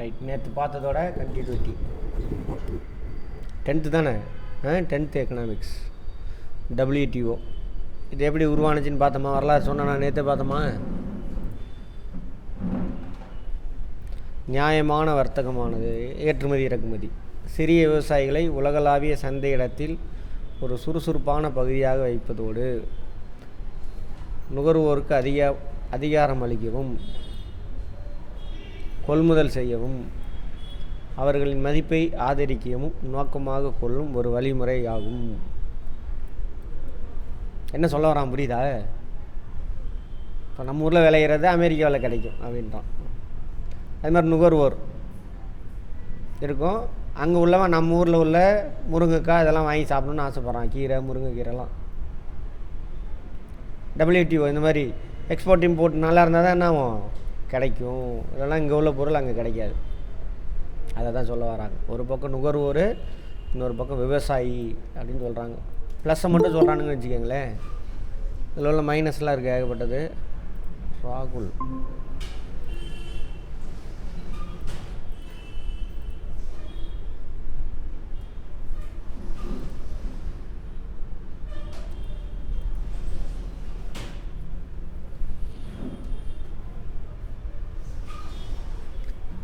Right, நேற்று பார்த்ததோட continuity. 10th தானே? 10th economics WTO. இது எப்படி உருவானுச்சுன்னு பார்த்தோமா? வரலாறு சொன்னால் நான் நேற்று பார்த்தோமா? நியாயமான வர்த்தகமானது ஏற்றுமதி இறக்குமதி சிறிய விவசாயிகளை உலகளாவிய சந்தை இடத்தில் ஒரு சுறுசுறுப்பான பகுதியாக வைப்பதோடு நுகர்வோருக்கு அதிகாரம் அளிக்கவும் கொள்முதல் செய்யவும் அவர்களின் மதிப்பை ஆதரிக்கவும் நோக்கமாக கொள்ளும் ஒரு வழிமுறை ஆகும். என்ன சொல்ல வரான் புரியுதா? இப்போ நம்ம ஊரில் விளையிறது அமெரிக்காவில் கிடைக்கும் அப்படின்றான். அது மாதிரி நுகர்வோர் இருக்கும். அங்கே உள்ளவன் நம்ம ஊரில் உள்ள முருங்கைக்காய் இதெல்லாம் வாங்கி சாப்பிடணுன்னு ஆசைப்பட்றான். கீரை, முருங்கைக்கீரைலாம். WTO இந்த மாதிரி எக்ஸ்போர்ட் இம்போர்ட் நல்லா இருந்தால் தான் என்ன ஆகும்? கிடைக்கும். இதெல்லாம் இங்கே உள்ள பொருள் அங்கே கிடைக்காது. அதை தான் சொல்ல வராங்க. ஒரு பக்கம் நுகர்வோர், இன்னொரு பக்கம் விவசாயி அப்படின்னு சொல்கிறாங்க. ப்ளஸ்ஸை மட்டும் சொல்கிறானுங்கன்னு வச்சுக்கோங்களேன். இதில் உள்ள மைனஸ்லாம் இருக்குது ஏகப்பட்டது. ராகுல்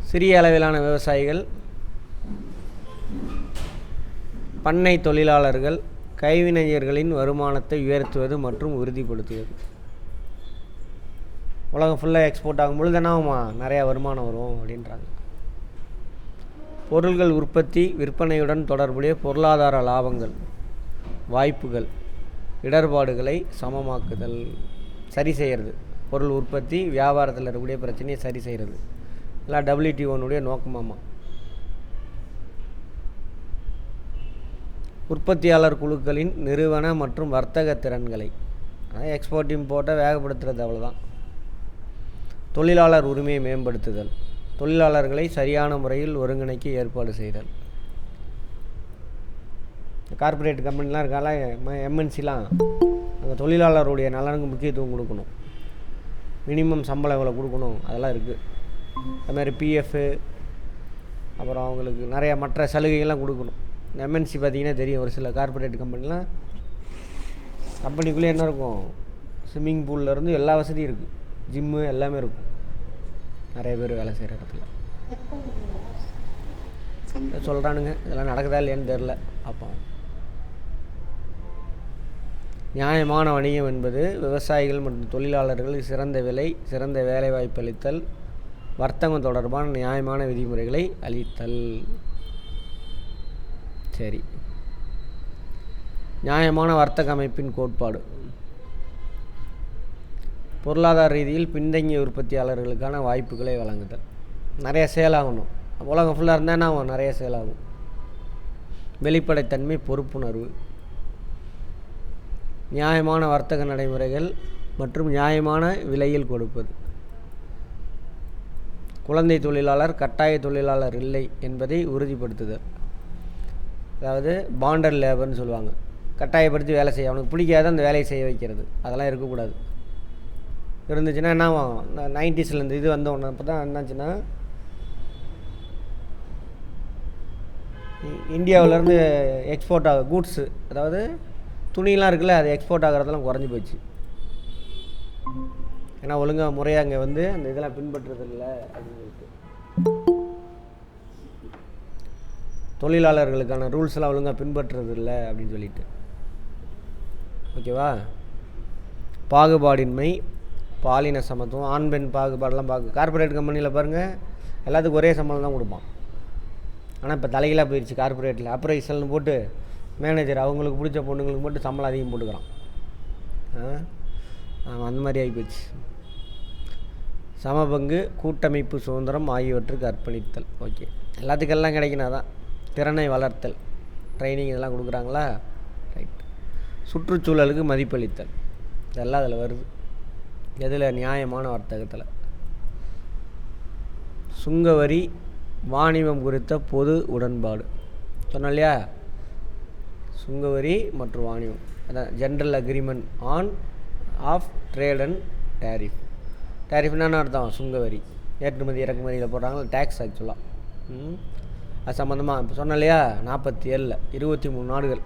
சிறிய அளவிலான விவசாயிகள், பண்ணை தொழிலாளர்கள், கைவினைஞர்களின் வருமானத்தை உயர்த்துவது மற்றும் உறுதிப்படுத்துவது. உலகம் ஃபுல்லாக எக்ஸ்போர்ட் ஆகும்பொழுது என்ன ஆகுமா? நிறையா வருமானம் வரும் அப்படின்றாங்க. பொருள்கள் உற்பத்தி விற்பனையுடன் தொடர்புடைய பொருளாதார லாபங்கள், வாய்ப்புகள், இடர்பாடுகளை சமமாக்குதல், சரி செய்கிறது. பொருள் உற்பத்தி வியாபாரத்தில் இருக்கக்கூடிய பிரச்சனையை சரி செய்கிறது எல்லாம் WTO நோக்கமாமா. உற்பத்தியாளர் குழுக்களின் நிறுவன மற்றும் வர்த்தக திறன்களை, அதாவது எக்ஸ்போர்ட் இம்போர்ட்டை வேகப்படுத்துறது, அவ்வளோதான். தொழிலாளர் உரிமையை மேம்படுத்துதல், தொழிலாளர்களை சரியான முறையில் ஒருங்கிணைக்க ஏற்பாடு செய்தல். கார்ப்பரேட் கம்பெனிலாம் இருக்கால, MNCலாம், அங்கே தொழிலாளருடைய நலனுக்கு முக்கியத்துவம் கொடுக்கணும். மினிமம் சம்பளம் எவ்வளோ கொடுக்கணும் அதெல்லாம் இருக்குது. அதுமாதிரி PF, அப்புறம் அவங்களுக்கு நிறையா மற்ற சலுகைகள்லாம் கொடுக்கணும். MNC பார்த்திங்கன்னா தெரியும், ஒரு சில கார்ப்பரேட் கம்பெனிலாம் கம்பெனிக்குள்ளே என்ன இருக்கும்? ஸ்விம்மிங் பூல்லேருந்து எல்லா வசதியும் இருக்குது, ஜிம்மு எல்லாமே இருக்கும். நிறைய பேர் வேலை செய்கிற இடத்துல சொல்கிறானுங்க. இதெல்லாம் நடக்குதா இல்லையான்னு தெரில, பார்ப்போம். நியாயமான வணிகம் என்பது விவசாயிகள் மற்றும் தொழிலாளர்களுக்கு சிறந்த விலை, சிறந்த வேலைவாய்ப்பு அளித்தல், வர்த்தகம் தொடர்பான நியாயமான விதிமுறைகளை அளித்தல். சரி, நியாயமான வர்த்தக அமைப்பின் கோட்பாடு. பொருளாதார ரீதியில் பின்தங்கிய உற்பத்தியாளர்களுக்கான வாய்ப்புகளை வழங்குதல். நிறைய சேல் ஆகணும். உலகம் ஃபுல்லாக இருந்தால் என்ன ஆகும்? நிறைய சேல் ஆகும். வெளிப்படைத்தன்மை, பொறுப்புணர்வு, நியாயமான வர்த்தக நடைமுறைகள் மற்றும் நியாயமான விலையில் கொடுப்பது. குழந்தை தொழிலாளர் கட்டாய தொழிலாளர் இல்லை என்பதை உறுதிப்படுத்துதல். அதாவது பாண்டர் லேபர்னு சொல்லுவாங்க. கட்டாயப்படுத்தி வேலை செய்ய, அவனுக்கு பிடிக்காத அந்த வேலையை செய்ய வைக்கிறது, அதெல்லாம் இருக்கக்கூடாது. இருந்துச்சுன்னா என்ன ஆகும்? 90s இது வந்த ஒன்று அப்போ தான் என்னாச்சுன்னா, இந்தியாவிலேருந்து எக்ஸ்போர்ட் ஆக கூட்ஸு, அதாவது துணியெலாம் இருக்குல்ல, அது எக்ஸ்போர்ட் ஆகிறதெல்லாம் குறைஞ்சி போச்சு. ஏன்னா ஒழுங்காக முறையாக அங்கே வந்து அந்த இதெல்லாம் பின்பற்றுறதில்லை அப்படின்னு சொல்லிட்டு. தொழிலாளர்களுக்கான ரூல்ஸ்லாம் ஒழுங்காக பின்பற்றுறதில்லை அப்படின்னு சொல்லிட்டு. ஓகேவா? பாகுபாடின்மை, பாலின சமத்துவம், ஆண் பெண் பாகுபாடெல்லாம் கார்ப்பரேட் கம்பெனியில் பாருங்கள், எல்லாத்துக்கும் ஒரே சம்பளம் தான் கொடுப்பான். ஆனால் இப்போ தலைகளாக போயிடுச்சு கார்ப்பரேட்டில். அப்ரைசல்னு போட்டு மேனேஜர் அவங்களுக்கு பிடிச்ச பொண்ணுங்களுக்கு மட்டும் சம்பளம் அதிகம் போட்டுக்கிறான். அந்த மாதிரி ஆகிப்போச்சு. சமபங்கு, கூட்டமைப்பு சுதந்திரம் ஆகியவற்றுக்கு அர்ப்பணித்தல். ஓகே, எல்லாத்துக்கெல்லாம் கிடைக்கினா தான். திறனை வளர்த்தல், ட்ரைனிங் இதெல்லாம் கொடுக்குறாங்களா? ரைட். சுற்றுச்சூழலுக்கு மதிப்பளித்தல், இதெல்லாம் அதில் வருது. எதில்? நியாயமான வர்த்தகத்தில். சுங்கவரி, வாணிபம் குறித்த பொது உடன்பாடு சொன்னோம் இல்லையா? சுங்கவரி மற்றும் வாணிபம், அதான் general agreement on of trade and tariff. டேரிஃப்னா என்ன அர்த்தம்? சுங்கவரி. ஏற்றுமதி இறக்குமதியில் போடுறாங்களா டேக்ஸ் ஆக்சுவலாக. அது சம்மந்தமாக இப்போ சொன்ன இல்லையா 47 23 நாடுகள்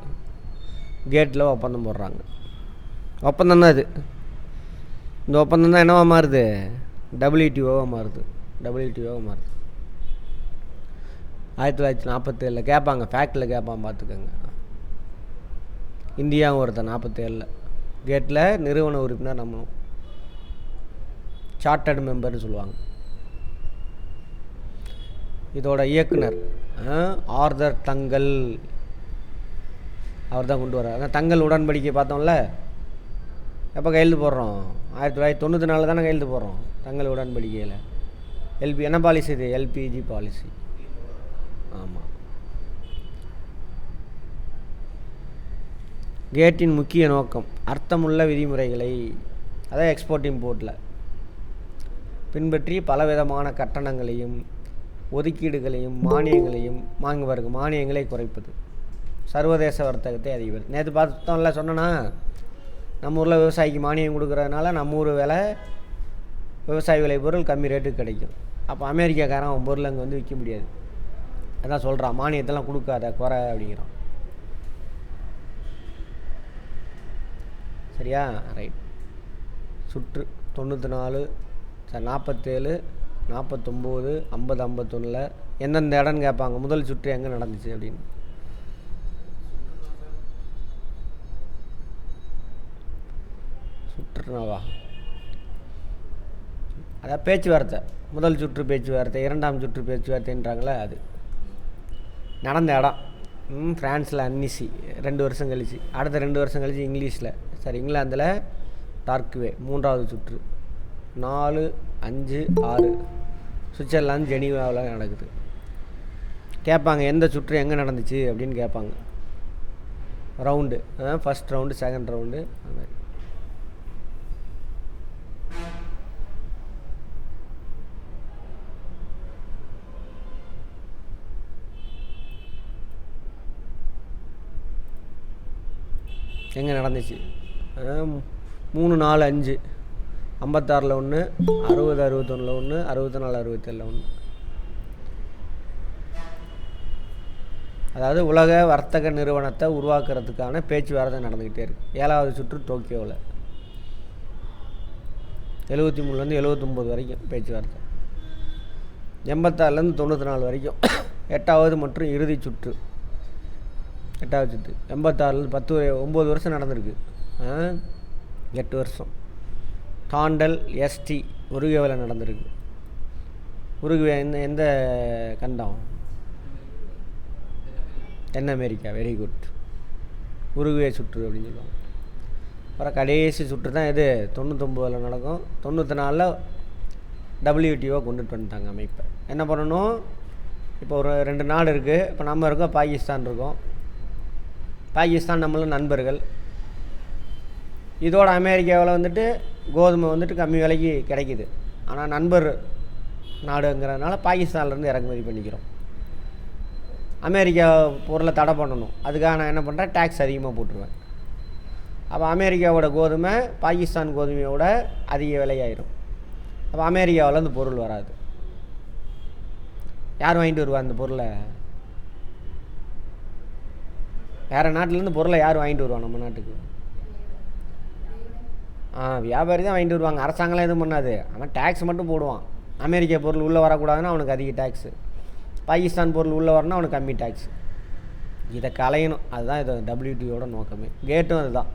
கேட்டில் ஒப்பந்தம் போடுறாங்க. ஒப்பந்தம் தான் இது. இந்த ஒப்பந்தம் தான் என்னவா மாறுது? WTOவாக மாறுது. 1947 கேட்பாங்க, ஃபேக்டில் கேட்பான் பார்த்துக்கோங்க. இந்தியாவும் ஒருத்தர் 47 கேட்டில் நிறுவன உறுப்பினர் நம்மளும் சார்ட்டர்டு மெம்பர்னு சொல்லுவாங்க. இதோட இயக்குனர் ஆர்தர் தங்கல், அவர் தான் கொண்டு வர்றார். அதான் தங்கல் உடன்படிக்கை பார்த்தோம்ல, எப்போ கையெழுத்து போடுறோம்? 1994 தானே கையெழுத்து போடுறோம் தங்கல் உடன்படிக்கையில். என்ன பாலிசி இது? LPG policy. ஆமாம். கேட்டின் முக்கிய நோக்கம் அர்த்தமுள்ள விதிமுறைகளை, அதாவது எக்ஸ்போர்ட் இம்போர்ட்டில் பின்பற்றி பலவிதமான கட்டணங்களையும் ஒதுக்கீடுகளையும் மானியங்களையும் மானியங்களை குறைப்பது, சர்வதேச வர்த்தகத்தை அதிகரிப்பது. நேற்று பார்த்தோம்ல, சொன்னேன்னா நம்ம ஊரில் விவசாயிக்கு மானியம் கொடுக்குறதுனால நம்ம ஊர் விலை, விவசாய விலை பொருள் கம்மி ரேட்டுக்கு கிடைக்கும். அப்போ அமெரிக்காக்காரன் அவன் பொருள் அங்கே வந்து விற்க முடியாது. அதான் சொல்கிறான், மானியத்தெல்லாம் கொடுக்காத, குறை அப்படிங்கிறான். சரியா? ரைட். சுற்று 94 47 49 50 51 எந்தெந்த இடம்னு கேட்பாங்க. முதல் சுற்று எங்கே நடந்துச்சு அப்படின்னு. சுற்றுனாவா? அதான் பேச்சுவார்த்தை. முதல் சுற்று பேச்சுவார்த்தை, இரண்டாம் சுற்று பேச்சுவார்த்தைன்றாங்களே, அது நடந்த இடம் ஃப்ரான்ஸில் அன்னிசி 2 வருஷம் கழிச்சு. அடுத்த 2 வருஷம் கழிச்சு இங்கிலீஷில் இங்கிலாந்தில் டார்க்வே. மூன்றாவது சுற்று 4 5 6 சுவிட்சர்லாந்து ஜெனீவாவில் நடக்குது. கேட்பாங்க எந்த சுற்று எங்கே நடந்துச்சு அப்படின்னு கேட்பாங்க. Round, first round, second round, அது மாதிரி. எங்கே நடந்துச்சு? 3 4 5 56 1, 60 61 1, 64 67 1. அதாவது உலக வர்த்தக நிறுவனத்தை உருவாக்குறதுக்கான பேச்சுவார்த்தை நடந்துக்கிட்டே இருக்குது. 7வது சுற்று டோக்கியோவில் 73 79 வரைக்கும் பேச்சுவார்த்தை. 86 94 வரைக்கும் 8வது மற்றும் இறுதி சுற்று. 8வது சுற்று 86 9 வருஷம் நடந்திருக்கு. 8 வருஷம். காண்டல் ST உருகுவேவில் நடந்திருக்கு. உருகுவே எந்த கண்டம்? தென் அமெரிக்கா. Very good. உருகுவே சுற்று அப்படின்னு சொல்லுவாங்க. அப்புறம் கடைசி சுற்று தான் இது 99 நடக்கும். 94 WTO கொண்டுட்டு வந்துட்டாங்க அமைப்பை. என்ன பண்ணணும்? இப்போ ஒரு 2 நாடு இருக்குது. இப்போ நம்ம இருக்கோம், பாகிஸ்தான் இருக்கோம். பாகிஸ்தான் நம்மளும் நண்பர்கள். இதோட அமெரிக்காவில் வந்துட்டு கோதுமை வந்துட்டு கம்மி விலைக்கு கிடைக்கிது. ஆனால் நண்பர் நாடுங்கிறதுனால பாகிஸ்தான்லேருந்து இறக்குமதி பண்ணிக்கிறோம். அமெரிக்கா பொருளை தடை பண்ணணும். அதுக்காக நான் என்ன பண்ணுறேன்? டேக்ஸ் அதிகமாக போட்டுருவேன். அப்போ அமெரிக்காவோட கோதுமை பாகிஸ்தான் கோதுமையோட அதிக விலையாயிரும். அப்போ அமெரிக்காவில் அந்த பொருள் வராது. யார் வாங்கிட்டு வருவா அந்த பொருளை? வேறு நாட்டிலேருந்து பொருளை யார் வாங்கிட்டு வருவா நம்ம நாட்டுக்கு? வியாபாரி தான் வாங்கிட்டு வருவாங்க. அரசாங்கம்லாம் எதுவும் பண்ணாது. அவன் டேக்ஸ் மட்டும் போடுவான். அமெரிக்கா பொருள் உள்ளே வரக்கூடாதுன்னா அவனுக்கு அதிக டேக்ஸு, பாகிஸ்தான் பொருள் உள்ளே வரணும்னா அவனுக்கு கம்மி டேக்ஸ். இதை களையணும். அதுதான் இது WTOட நோக்கமே. கேட்டும் அதுதான்.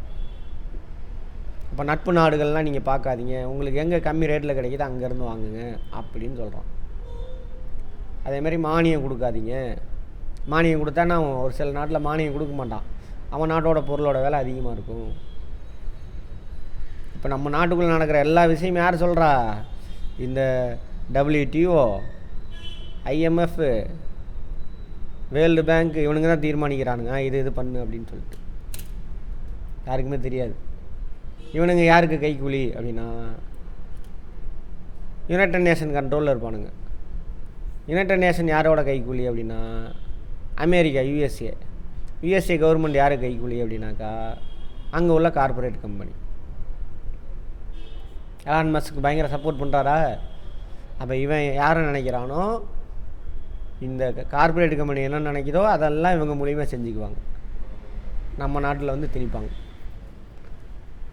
இப்போ நட்பு நாடுகள்லாம் நீங்கள் பார்க்காதீங்க, உங்களுக்கு எங்கே கம்மி ரேட்டில் கிடைக்கிதோ அங்கேருந்து வாங்குங்க அப்படின்னு சொல்கிறான். அதேமாதிரி மானியம் கொடுக்காதீங்க. மானியம் கொடுத்தானா ஒரு சில நாட்டில் மானியம் கொடுக்க மாட்டான். அவன் நாட்டோட பொருளோட விலை அதிகமாக இருக்கும். இப்போ நம்ம நாட்டுக்குள்ளே நடக்கிற எல்லா விஷயமும் யார் சொல்கிறா? இந்த WTO, IMF, வேர்ல்டு பேங்க் இவனுங்க தான் தீர்மானிக்கிறானுங்க இது பண்ணு அப்படின்னு சொல்லிட்டு. யாருக்குமே தெரியாது. இவனுங்க யாருக்கு கைக்கூலி அப்படின்னா யுனைடெட் நேஷன் கண்ட்ரோலில் இருப்பானுங்க. யுனைடெட் நேஷன் யாரோட கைக்கூலி அப்படின்னா அமெரிக்கா, யுஎஸ்ஏ கவர்மெண்ட் யார் கைக்கூலி அப்படின்னாக்கா அங்கே உள்ள கார்ப்பரேட் கம்பெனி. எலான் மஸ்க் பயங்கர சப்போர்ட் பண்ணுறாரா? அப்போ இவன் யாரை நினைக்கிறானோ, இந்த கார்ப்பரேட் கம்பெனி என்ன நினைக்குதோ அதெல்லாம் இவங்க மூலியமாக செஞ்சுக்குவாங்க, நம்ம நாட்டில் வந்து திணிப்பாங்க.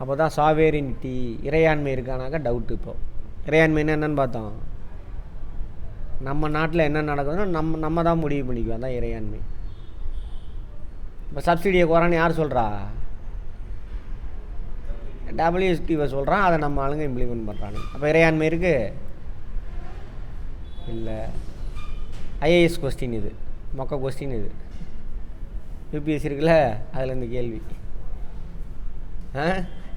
அப்போ தான் சாவேரினிட்டி, இறையாண்மை இருக்கானாக்கா டவுட்டு. இப்போது இறையாண்மைன்னா என்னென்னு பார்த்தோம், நம்ம நாட்டில் என்ன நடக்குதுன்னா நம்ம தான் முடிவு பண்ணிக்குவோம், தான் இறையாண்மை. இப்போ சப்சிடியை குறான்னு யார் சொல்கிறா? WTO சொல்கிறான், அதை நம்ம ஆளுங்க இம்ப்ளிமெண்ட் பண்ணுறாங்க. அப்போ இறையாண்மை இருக்குது இல்லை? IAS கொஸ்டின் இது, மொக்க கொஸ்டின் இது. UPSC இருக்குல்ல, அதில் இந்த கேள்வி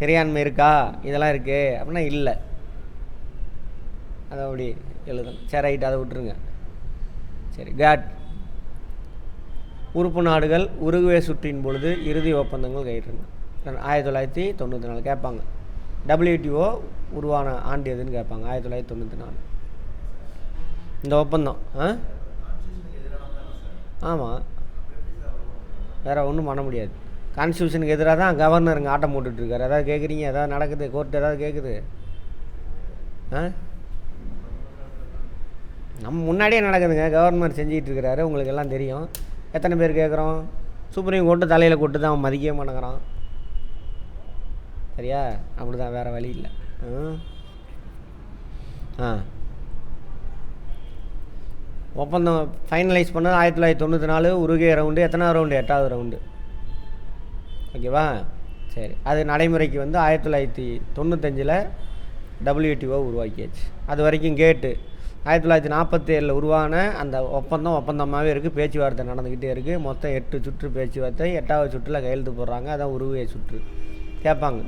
இறையாண்மை இருக்கா, இதெல்லாம் இருக்குது அப்படின்னா இல்லை, அதை அப்படி எழுதணும். சரி ரைட், அதை விட்டுருங்க. சரி, GATT உறுப்பு நாடுகள் உருகுவே சுற்றின் பொழுது இறுதி ஒப்பந்தங்கள் கையிட்டுருங்க. 1994 கேட்பாங்க. WTO உருவான ஆண்டு எதுன்னு கேட்பாங்க. 1994 இந்த ஒப்பந்தம். ஆமாம், வேறு ஒன்றும் பண்ண முடியாது. கான்ஸ்டியூஷனுக்கு எதிராக தான் கவர்னருங்க ஆட்டம் போட்டுட்ருக்காரு. எதாவது கேட்குறீங்க, எதாவது நடக்குது, கோர்ட் எதாவது கேட்குது? நம்ம முன்னாடியே நடக்குதுங்க, கவர்னர் செஞ்சிகிட்டு இருக்கிறாரு, உங்களுக்கு எல்லாம் தெரியும். எத்தனை பேர் கேட்குறோம்? சுப்ரீம் கோர்ட்டு தலையில் கொட்டு தான் அவன் மதிக்கவே மாட்டேங்கிறான். சரியா? அப்படி தான், வேறு வழி இல்லை. ஒப்பந்தம் ஃபைனலைஸ் பண்ணது 1994 உருகே ரவுண்டு. எத்தனாவது ரவுண்டு? 8வது ரவுண்டு. ஓகேவா? சரி, அது நடைமுறைக்கு வந்து 1995 WTO உருவாக்கியாச்சு. அது வரைக்கும் கேட்டு 1947 உருவான அந்த ஒப்பந்தமாகவே இருக்குது, பேச்சுவார்த்தை நடந்துக்கிட்டே இருக்குது. மொத்தம் 8 சுற்று பேச்சுவார்த்தை, 8வது சுற்றில் கையெழுத்து போடுறாங்க. அதான் உருவே சுற்று. கேட்பாங்க,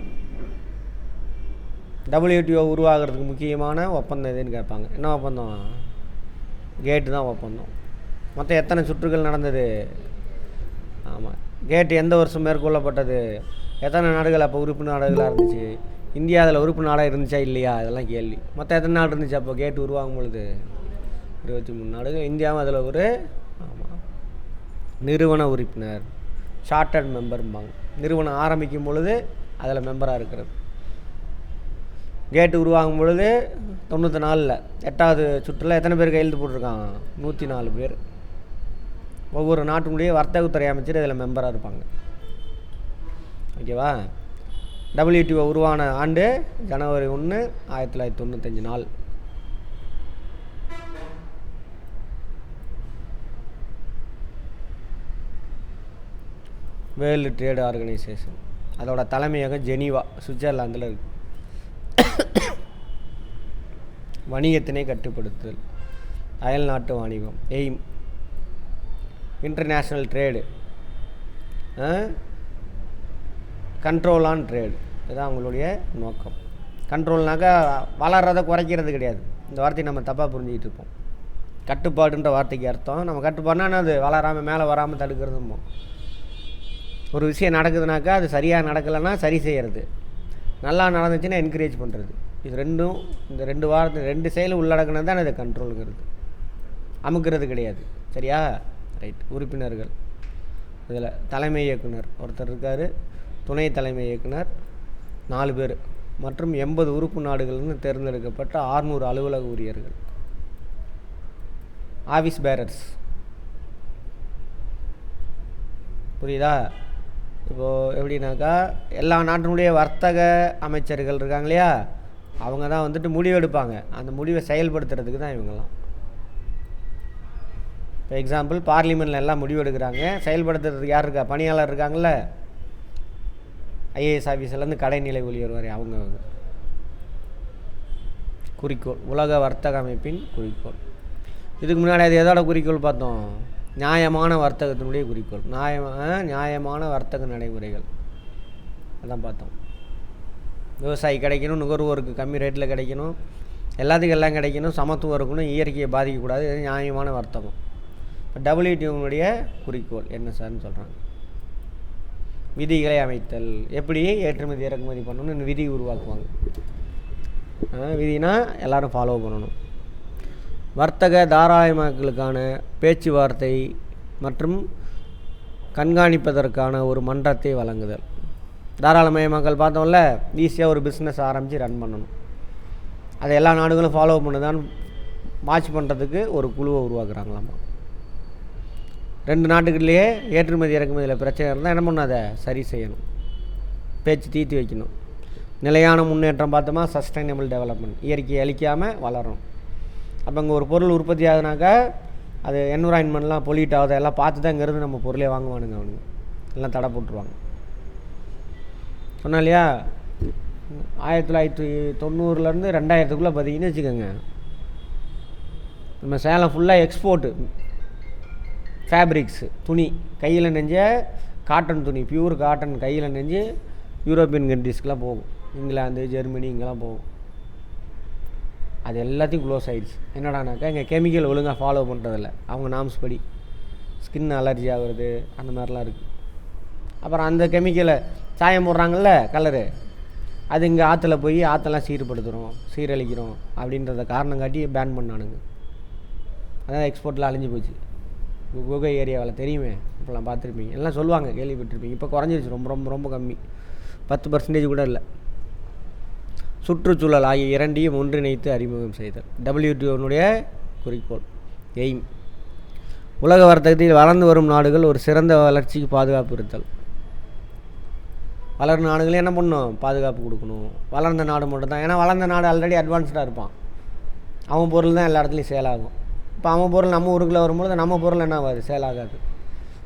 WTO உருவாகிறதுக்கு முக்கியமான ஒப்பந்தம் எதுன்னு கேட்பாங்க. என்ன ஒப்பந்தம்? கேட்டு தான் ஒப்பந்தம். மொத்தம் எத்தனை சுற்றுகள் நடந்தது? ஆமாம், கேட்டு எந்த வருஷம் மேற்கொள்ளப்பட்டது? எத்தனை நாடுகள் அப்போ உறுப்பு நாடுகளாக இருந்துச்சு? இந்தியா அதில் உறுப்பு நாடாக இருந்துச்சா இல்லையா? இதெல்லாம் கேள்வி. மொத்தம் எத்தனை நாடு இருந்துச்சு அப்போ கேட்டு உருவாகும் பொழுது? 23 நாடுகள். இந்தியாவும் அதில் ஒரு நிறுவன உறுப்பினர், சார்ட்டர்ட் மெம்பர்ம்பாங்க. நிறுவனம் ஆரம்பிக்கும் பொழுது அதில் மெம்பராக இருக்கிறது. கேட்டு உருவாகும் பொழுது 94 8வது சுற்றில் எத்தனை பேர் கையெழுத்து போட்டிருக்காங்க? 104 பேர். ஒவ்வொரு நாட்டினுடைய வர்த்தகத்துறை அமைச்சர் இதில் மெம்பராக இருப்பாங்க. ஓகேவா? WTO உருவான ஆண்டு ஜனவரி 1, 1995 நாள். வேர்ல்டு ட்ரேட் ஆர்கனைசேஷன், அதோட தலைமையகம் ஜெனீவா, சுவிட்சர்லாந்தில் இருக்குது. வணிகத்தினை கட்டுப்படுத்துதல், அயல் நாட்டு வாணிபம், aim. International trade, control on trade, இதுதான் அவங்களுடைய நோக்கம். கண்ட்ரோல்னாக்கா வளர்றதை குறைக்கிறது கிடையாது. இந்த வார்த்தையை நம்ம தப்பாக புரிஞ்சிக்கிட்டு இருப்போம். கட்டுப்பாடுன்ற வார்த்தைக்கு அர்த்தம், நம்ம கட்டுப்பாடுனா அது வளராமல் மேலே வராமல் தடுக்கிறதுமோ. ஒரு விஷயம் நடக்குதுனாக்கா அது சரியாக நடக்கலைன்னா சரி செய்கிறது, நல்லா நடந்துச்சுன்னா என்கரேஜ் பண்ணுறது. இது ரெண்டும், இந்த 2 வாரத்தை 2 செயல் உள்ளடக்கினது தான் இது கண்ட்ரோலுங்கிறது, அமுக்கிறது கிடையாது. சரியா? ரைட். உறுப்பினர்கள் இதில் தலைமை இயக்குனர் ஒருத்தர் இருக்கார், துணை தலைமை இயக்குனர் 4 பேர், மற்றும் 80 உறுப்பு நாடுகள்னு தேர்ந்தெடுக்கப்பட்ட 600 அலுவலக ஊழியர்கள், ஆஃபீஸ் பேரர்ஸ். புரியுதா? இப்போது எப்படின்னாக்கா எல்லா நாட்டினுடைய வர்த்தக அமைச்சர்கள் இருக்காங்க இல்லையா, அவங்க தான் வந்துட்டு முடிவு எடுப்பாங்க. அந்த முடிவை செயல்படுத்துறதுக்கு தான் இவங்கெல்லாம். இப்போ எக்ஸாம்பிள், பார்லிமெண்ட்டில் எல்லாம் முடிவு எடுக்கிறாங்க, செயல்படுத்துறதுக்கு யார் இருக்கா? பணியாளர் இருக்காங்கள்ல, IAS ஆஃபீஸர்லேருந்து கடைநிலை ஊழியர் வரை அவங்க. குறிக்கோள், உலக வர்த்தக அமைப்பின் குறிக்கோள். இதுக்கு முன்னாடி அது எதோட குறிக்கோள் பார்த்தோம்? நியாயமான வர்த்தகத்தினுடைய குறிக்கோள், நியாயமான வர்த்தக நடைமுறைகள், அதான் பார்த்தோம். விவசாயி கிடைக்கணும், நுகர்வோருக்கு கம்மி ரேட்டில் கிடைக்கணும், எல்லாத்துக்கும் எல்லாம் கிடைக்கணும், சமத்துவம் இருக்கணும், இயற்கையை பாதிக்கக்கூடாது, இது நியாயமான வர்த்தகம். இப்போ WTOனுடைய குறிக்கோள் என்ன சார்னு சொல்கிறாங்க? விதிகளை அமைத்தல், எப்படி ஏற்றுமதி இறக்குமதி பண்ணணும்னு விதி உருவாக்குவாங்க. விதினா எல்லோரும் ஃபாலோ பண்ணணும். வர்த்தக தாராளமயமாக்கலுக்கான பேச்சுவார்த்தை மற்றும் கண்காணிப்பதற்கான ஒரு மன்றத்தை வழங்குதல். தாராளமயமாக்கல் பார்த்தோம்ல, ஈஸியாக ஒரு பிஸ்னஸ் ஆரம்பித்து ரன் பண்ணணும், அதை எல்லா நாடுகளும் ஃபாலோ பண்ணுதான்னு வாட்ச் பண்ணுறதுக்கு ஒரு குழுவை உருவாக்குறாங்களாமா. 2 நாட்டுக்குள்ளேயே ஏற்றுமதி இறக்குமதியில் பிரச்சனை இருந்தால் என்ன பண்ணணும், அதை சரி செய்யணும், பேச்சு தீர்த்து வைக்கணும். நிலையான முன்னேற்றம் பார்த்தோமா, சஸ்டைனபிள் டெவலப்மெண்ட், இயற்கையை அழிக்காமல் வளரும். அப்போ இங்கே ஒரு பொருள் உற்பத்தி ஆகுதுனாக்கா அது என்விரான்மெண்ட்லாம் பொல்யூட் ஆகுது எல்லாம் பார்த்து தான் இங்கேருந்து நம்ம பொருளே வாங்குவானுங்க. அவனுங்க எல்லாம் தடை போட்டுருவாங்க. சொன்னா இல்லையா, 1990 2000 பார்த்தீங்கன்னு வச்சுக்கோங்க, நம்ம சேலம் ஃபுல்லாக எக்ஸ்போர்ட்டு ஃபேப்ரிக்ஸு, துணி கையில் நெஞ்ச காட்டன் துணி, பியூர் காட்டன் கையில் நெஞ்சு யூரோப்பியன் கண்ட்ரீஸ்க்கெலாம் போகும். இங்கிலாந்து, ஜெர்மனி இங்கெல்லாம் போகும். அது எல்லாத்தையும் க்ளோஸ் ஆகிடுச்சு. என்னடானாக்கா இங்கே கெமிக்கல் ஒழுங்காக ஃபாலோ பண்ணுறதில்ல. அவங்க நாம்ஸ் படி ஸ்கின் அலர்ஜி ஆகுறது அந்த மாதிரிலாம் இருக்குது. அப்புறம் அந்த கெமிக்கலை சாயம் போடுறாங்கள்ல கலரு, அது இங்கே ஆற்றுல போய் ஆற்றெல்லாம் சீர்படுத்துகிறோம், சீரழிக்கிறோம் அப்படின்றத காரணம் காட்டி பேன் பண்ணானுங்க. அதான் எக்ஸ்போர்ட்டில் அழிஞ்சு போச்சு. குகை ஏரியாவில் தெரியுமே, இப்போலாம் பார்த்துருப்பீங்க, எல்லாம் சொல்லுவாங்க, கேள்விப்பட்டிருப்பீங்க. இப்போ குறைஞ்சிருச்சு, ரொம்ப ரொம்ப ரொம்ப கம்மி, 10% கூட இல்லை. சுற்றுச்சூழல் ஆகிய இரண்டையும் ஒன்றிணைத்து அறிமுகம் செய்தல் WTOனுடைய குறிக்கோள், எய்ம். உலக வர்த்தகத்தில் வளர்ந்து வரும் நாடுகள் ஒரு சிறந்த வளர்ச்சிக்கு பாதுகாப்பு இருத்தல். வளர்ந்த நாடுகளே என்ன பண்ணணும், பாதுகாப்பு கொடுக்கணும். வளர்ந்த நாடு மட்டும் தான், ஏன்னா வளர்ந்த நாடு ஆல்ரெடி அட்வான்ஸ்டாக இருப்பான், அவன் பொருள் தான் எல்லா இடத்துலையும் சேல் ஆகும். இப்போ அவன் பொருள் நம்ம ஊருக்குள்ளே வரும்போது நம்ம பொருள் என்ன ஆகாது, சேல் ஆகாது.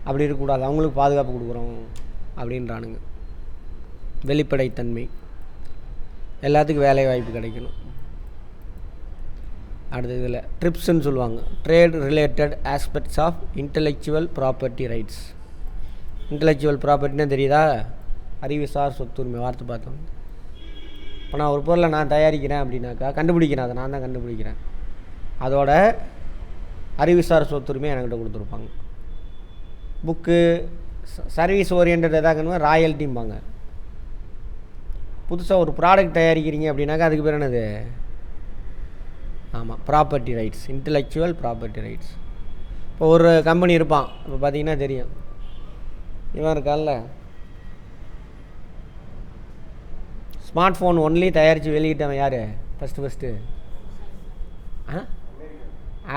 அப்படி இருக்கக்கூடாது, அவங்களுக்கு பாதுகாப்பு கொடுக்குறோம் அப்படின்றானுங்க. வெளிப்படைத்தன்மை, எல்லாத்துக்கும் வேலை வாய்ப்பு கிடைக்கணும். அடுத்த இதில் ட்ரிப்ஸ்ன்னு சொல்லுவாங்க, trade related aspects of intellectual property rights. Intellectual ப்ராப்பர்ட்டினா தெரியுதா, அறிவுசார் சொத்துரிமை வார்த்தை பார்த்தோம். இப்போ நான் ஒரு பொருளை நான் தயாரிக்கிறேன் அப்படின்னாக்கா, கண்டுபிடிக்கிறேன், அதை நான் தான் கண்டுபிடிக்கிறேன், அதோட அறிவுசார் சொத்துரிமை என்கிட்ட கொடுத்துருப்பாங்க. புக்கு சர்வீஸ் ஓரியன்ட் எதாகணுமா ராயல்ட்டிம்பாங்க. புதுசாக ஒரு ப்ராடக்ட் தயாரிக்கிறீங்க அப்படின்னாக்கா அதுக்கு பேர் என்னது, ஆமாம், property rights, intellectual property rights. இப்போ ஒரு கம்பெனி இருப்பான், இப்போ பார்த்தீங்கன்னா தெரியும், இவன் இருக்கான்ல, ஸ்மார்ட் ஃபோன் ஒன்லி தயாரித்து வெளியிட்டவன் யார், ஃபஸ்ட்டு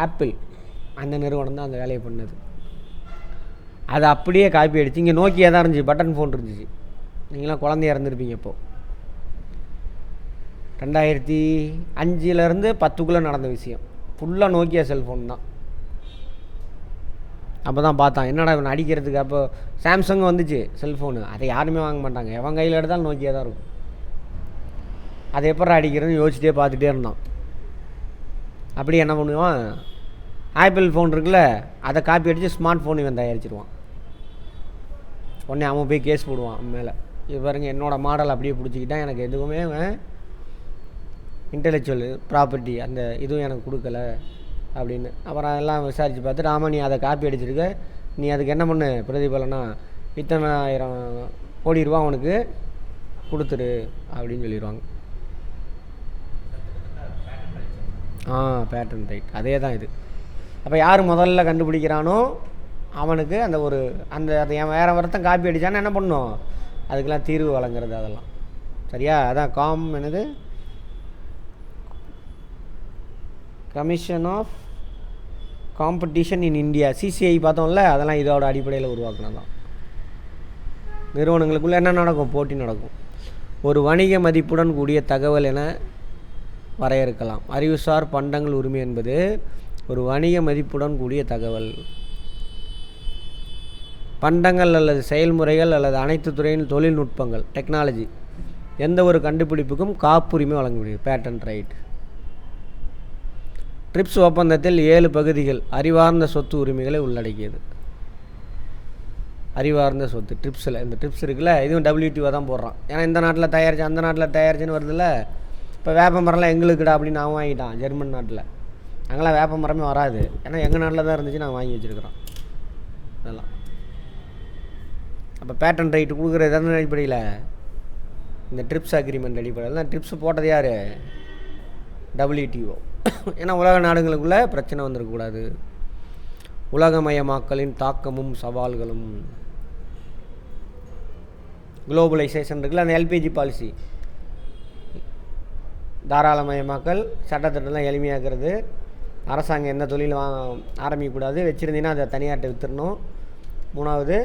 ஆப்பிள். அந்த நிறுவனம் தான் அந்த வேலையை பண்ணது. அதை அப்படியே காப்பி அடிச்சு, இங்கே நோக்கியா தான் இருந்துச்சு, பட்டன் ஃபோன் இருந்துச்சு. நீங்களாம் குழந்தையா இருந்திருப்பீங்க. இப்போது 2005 10 நடந்த விஷயம், ஃபுல்லாக நோக்கியா செல்ஃபோன் தான். அப்போ தான் பார்த்தான், என்னடா இவன் அடிக்கிறதுக்கு. அப்போ சாம்சங் வந்துச்சு செல்ஃபோனு, அதை யாருமே வாங்க மாட்டாங்க, எவன் கையில் எடுத்தாலும் நோக்கியா தான் இருக்கும். அதை எப்போ அடிக்கிறதுன்னு யோசிச்சிட்டே பார்த்துட்டே இருந்தான். அப்படி என்ன பண்ணுவான், ஆப்பிள் ஃபோன் இருக்குல்ல, அதை காப்பி அடித்து ஸ்மார்ட் ஃபோன் இவன் தயாரிச்சிருவான். உடனே அவன் போய் கேஸ் போடுவான் மேலே, இவருங்க என்னோடய மாடல் அப்படியே பிடிச்சிக்கிட்டான், எனக்கு எதுவுமே இன்டெலெக்சுவல் ப்ராப்பர்ட்டி அந்த இதுவும் எனக்கு கொடுக்கல அப்படின்னு. அப்புறம் அதெல்லாம் விசாரித்து பார்த்துட்டு, ஆமாம் நீ அதை காப்பி அடிச்சிருக்க, நீ அதுக்கு என்ன பண்ணு பிரதிபலனா, இத்தனை 1000 கோடி ரூபா அவனுக்கு கொடுத்துரு அப்படின்னு சொல்லிடுவாங்க. பேட்டன் ரைட், அதே தான் இது. அப்போ யார் முதல்ல கண்டுபிடிக்கிறானோ அவனுக்கு அந்த ஒரு அதை என் வேறு ஒருத்தன் காப்பி அடித்தான்னு என்ன பண்ணணும், அதுக்கெல்லாம் தீர்வு வழங்குறது அதெல்லாம் சரியா. அதான் என்னது commission of competition in India, CCI பார்த்தோம்ல, அதெல்லாம் இதோட அடிப்படையில் உருவாக்குனது தான். நிறுவனங்களுக்குள்ளே என்ன நடக்கும், போட்டி நடக்கும். ஒரு வணிக மதிப்புடன் கூடிய தகவல் என வரையறுக்கலாம். அறிவுசார் பண்டங்கள் உரிமை என்பது ஒரு வணிக மதிப்புடன் கூடிய தகவல். பண்டங்கள் அல்லது செயல்முறைகள் அல்லது அனைத்து துறையின் தொழில்நுட்பங்கள், டெக்னாலஜி, எந்த ஒரு கண்டுபிடிப்புக்கும் காப்புரிமை வழங்க முடியும், பேட்டன்ட் ரைட். ட்ரிப்ஸ் ஒப்பந்தத்தில் 7 பகுதிகள் அறிவார்ந்த சொத்து உரிமைகளை உள்ளடக்கியது. அறிவார்ந்த சொத்து ட்ரிப்ஸில், இந்த ட்ரிப்ஸ் இருக்குல்ல, இதுவும் WTO தான் போடுறான். ஏன்னா இந்த நாட்டில் தயாரிச்சு அந்த நாட்டில் தயாரிச்சுன்னு வருதுல்ல. இப்போ வேப்ப மரம்லாம் எங்களுக்குடா அப்படின்னு நான் வாங்கிட்டான் ஜெர்மன் நாட்டில். அங்கெல்லாம் வேப்ப மரமே வராது, ஏன்னா எங்கள் நாட்டில் தான் இருந்துச்சு, நான் வாங்கி வச்சுருக்கிறோம் அதெல்லாம். அப்போ பேட்டன் ரைட்டு கொடுக்குறது எதன அடிப்படையில், இந்த ட்ரிப்ஸ் அக்ரிமெண்ட் அடிப்படையில் தான். ட்ரிப்ஸ் போட்டது யார், WTO. ஏன்னா உலக நாடுகளுக்குள்ளே பிரச்சனை வந்துடக்கூடாது. உலகமயமாக்கலின் தாக்கமும் சவால்களும், குளோபலைசேஷன் இருக்குல்ல, அந்த LPG பாலிசி, தாராளமயமாக்கல், சட்டத்திட்டம்லாம் எளிமையாக்குறது, அரசாங்கம் எந்த தொழில் ஆரம்பிக்கக்கூடாது, வச்சுருந்தீங்கன்னா அதை தனியார்கிட்ட விற்றுடணும். 3வது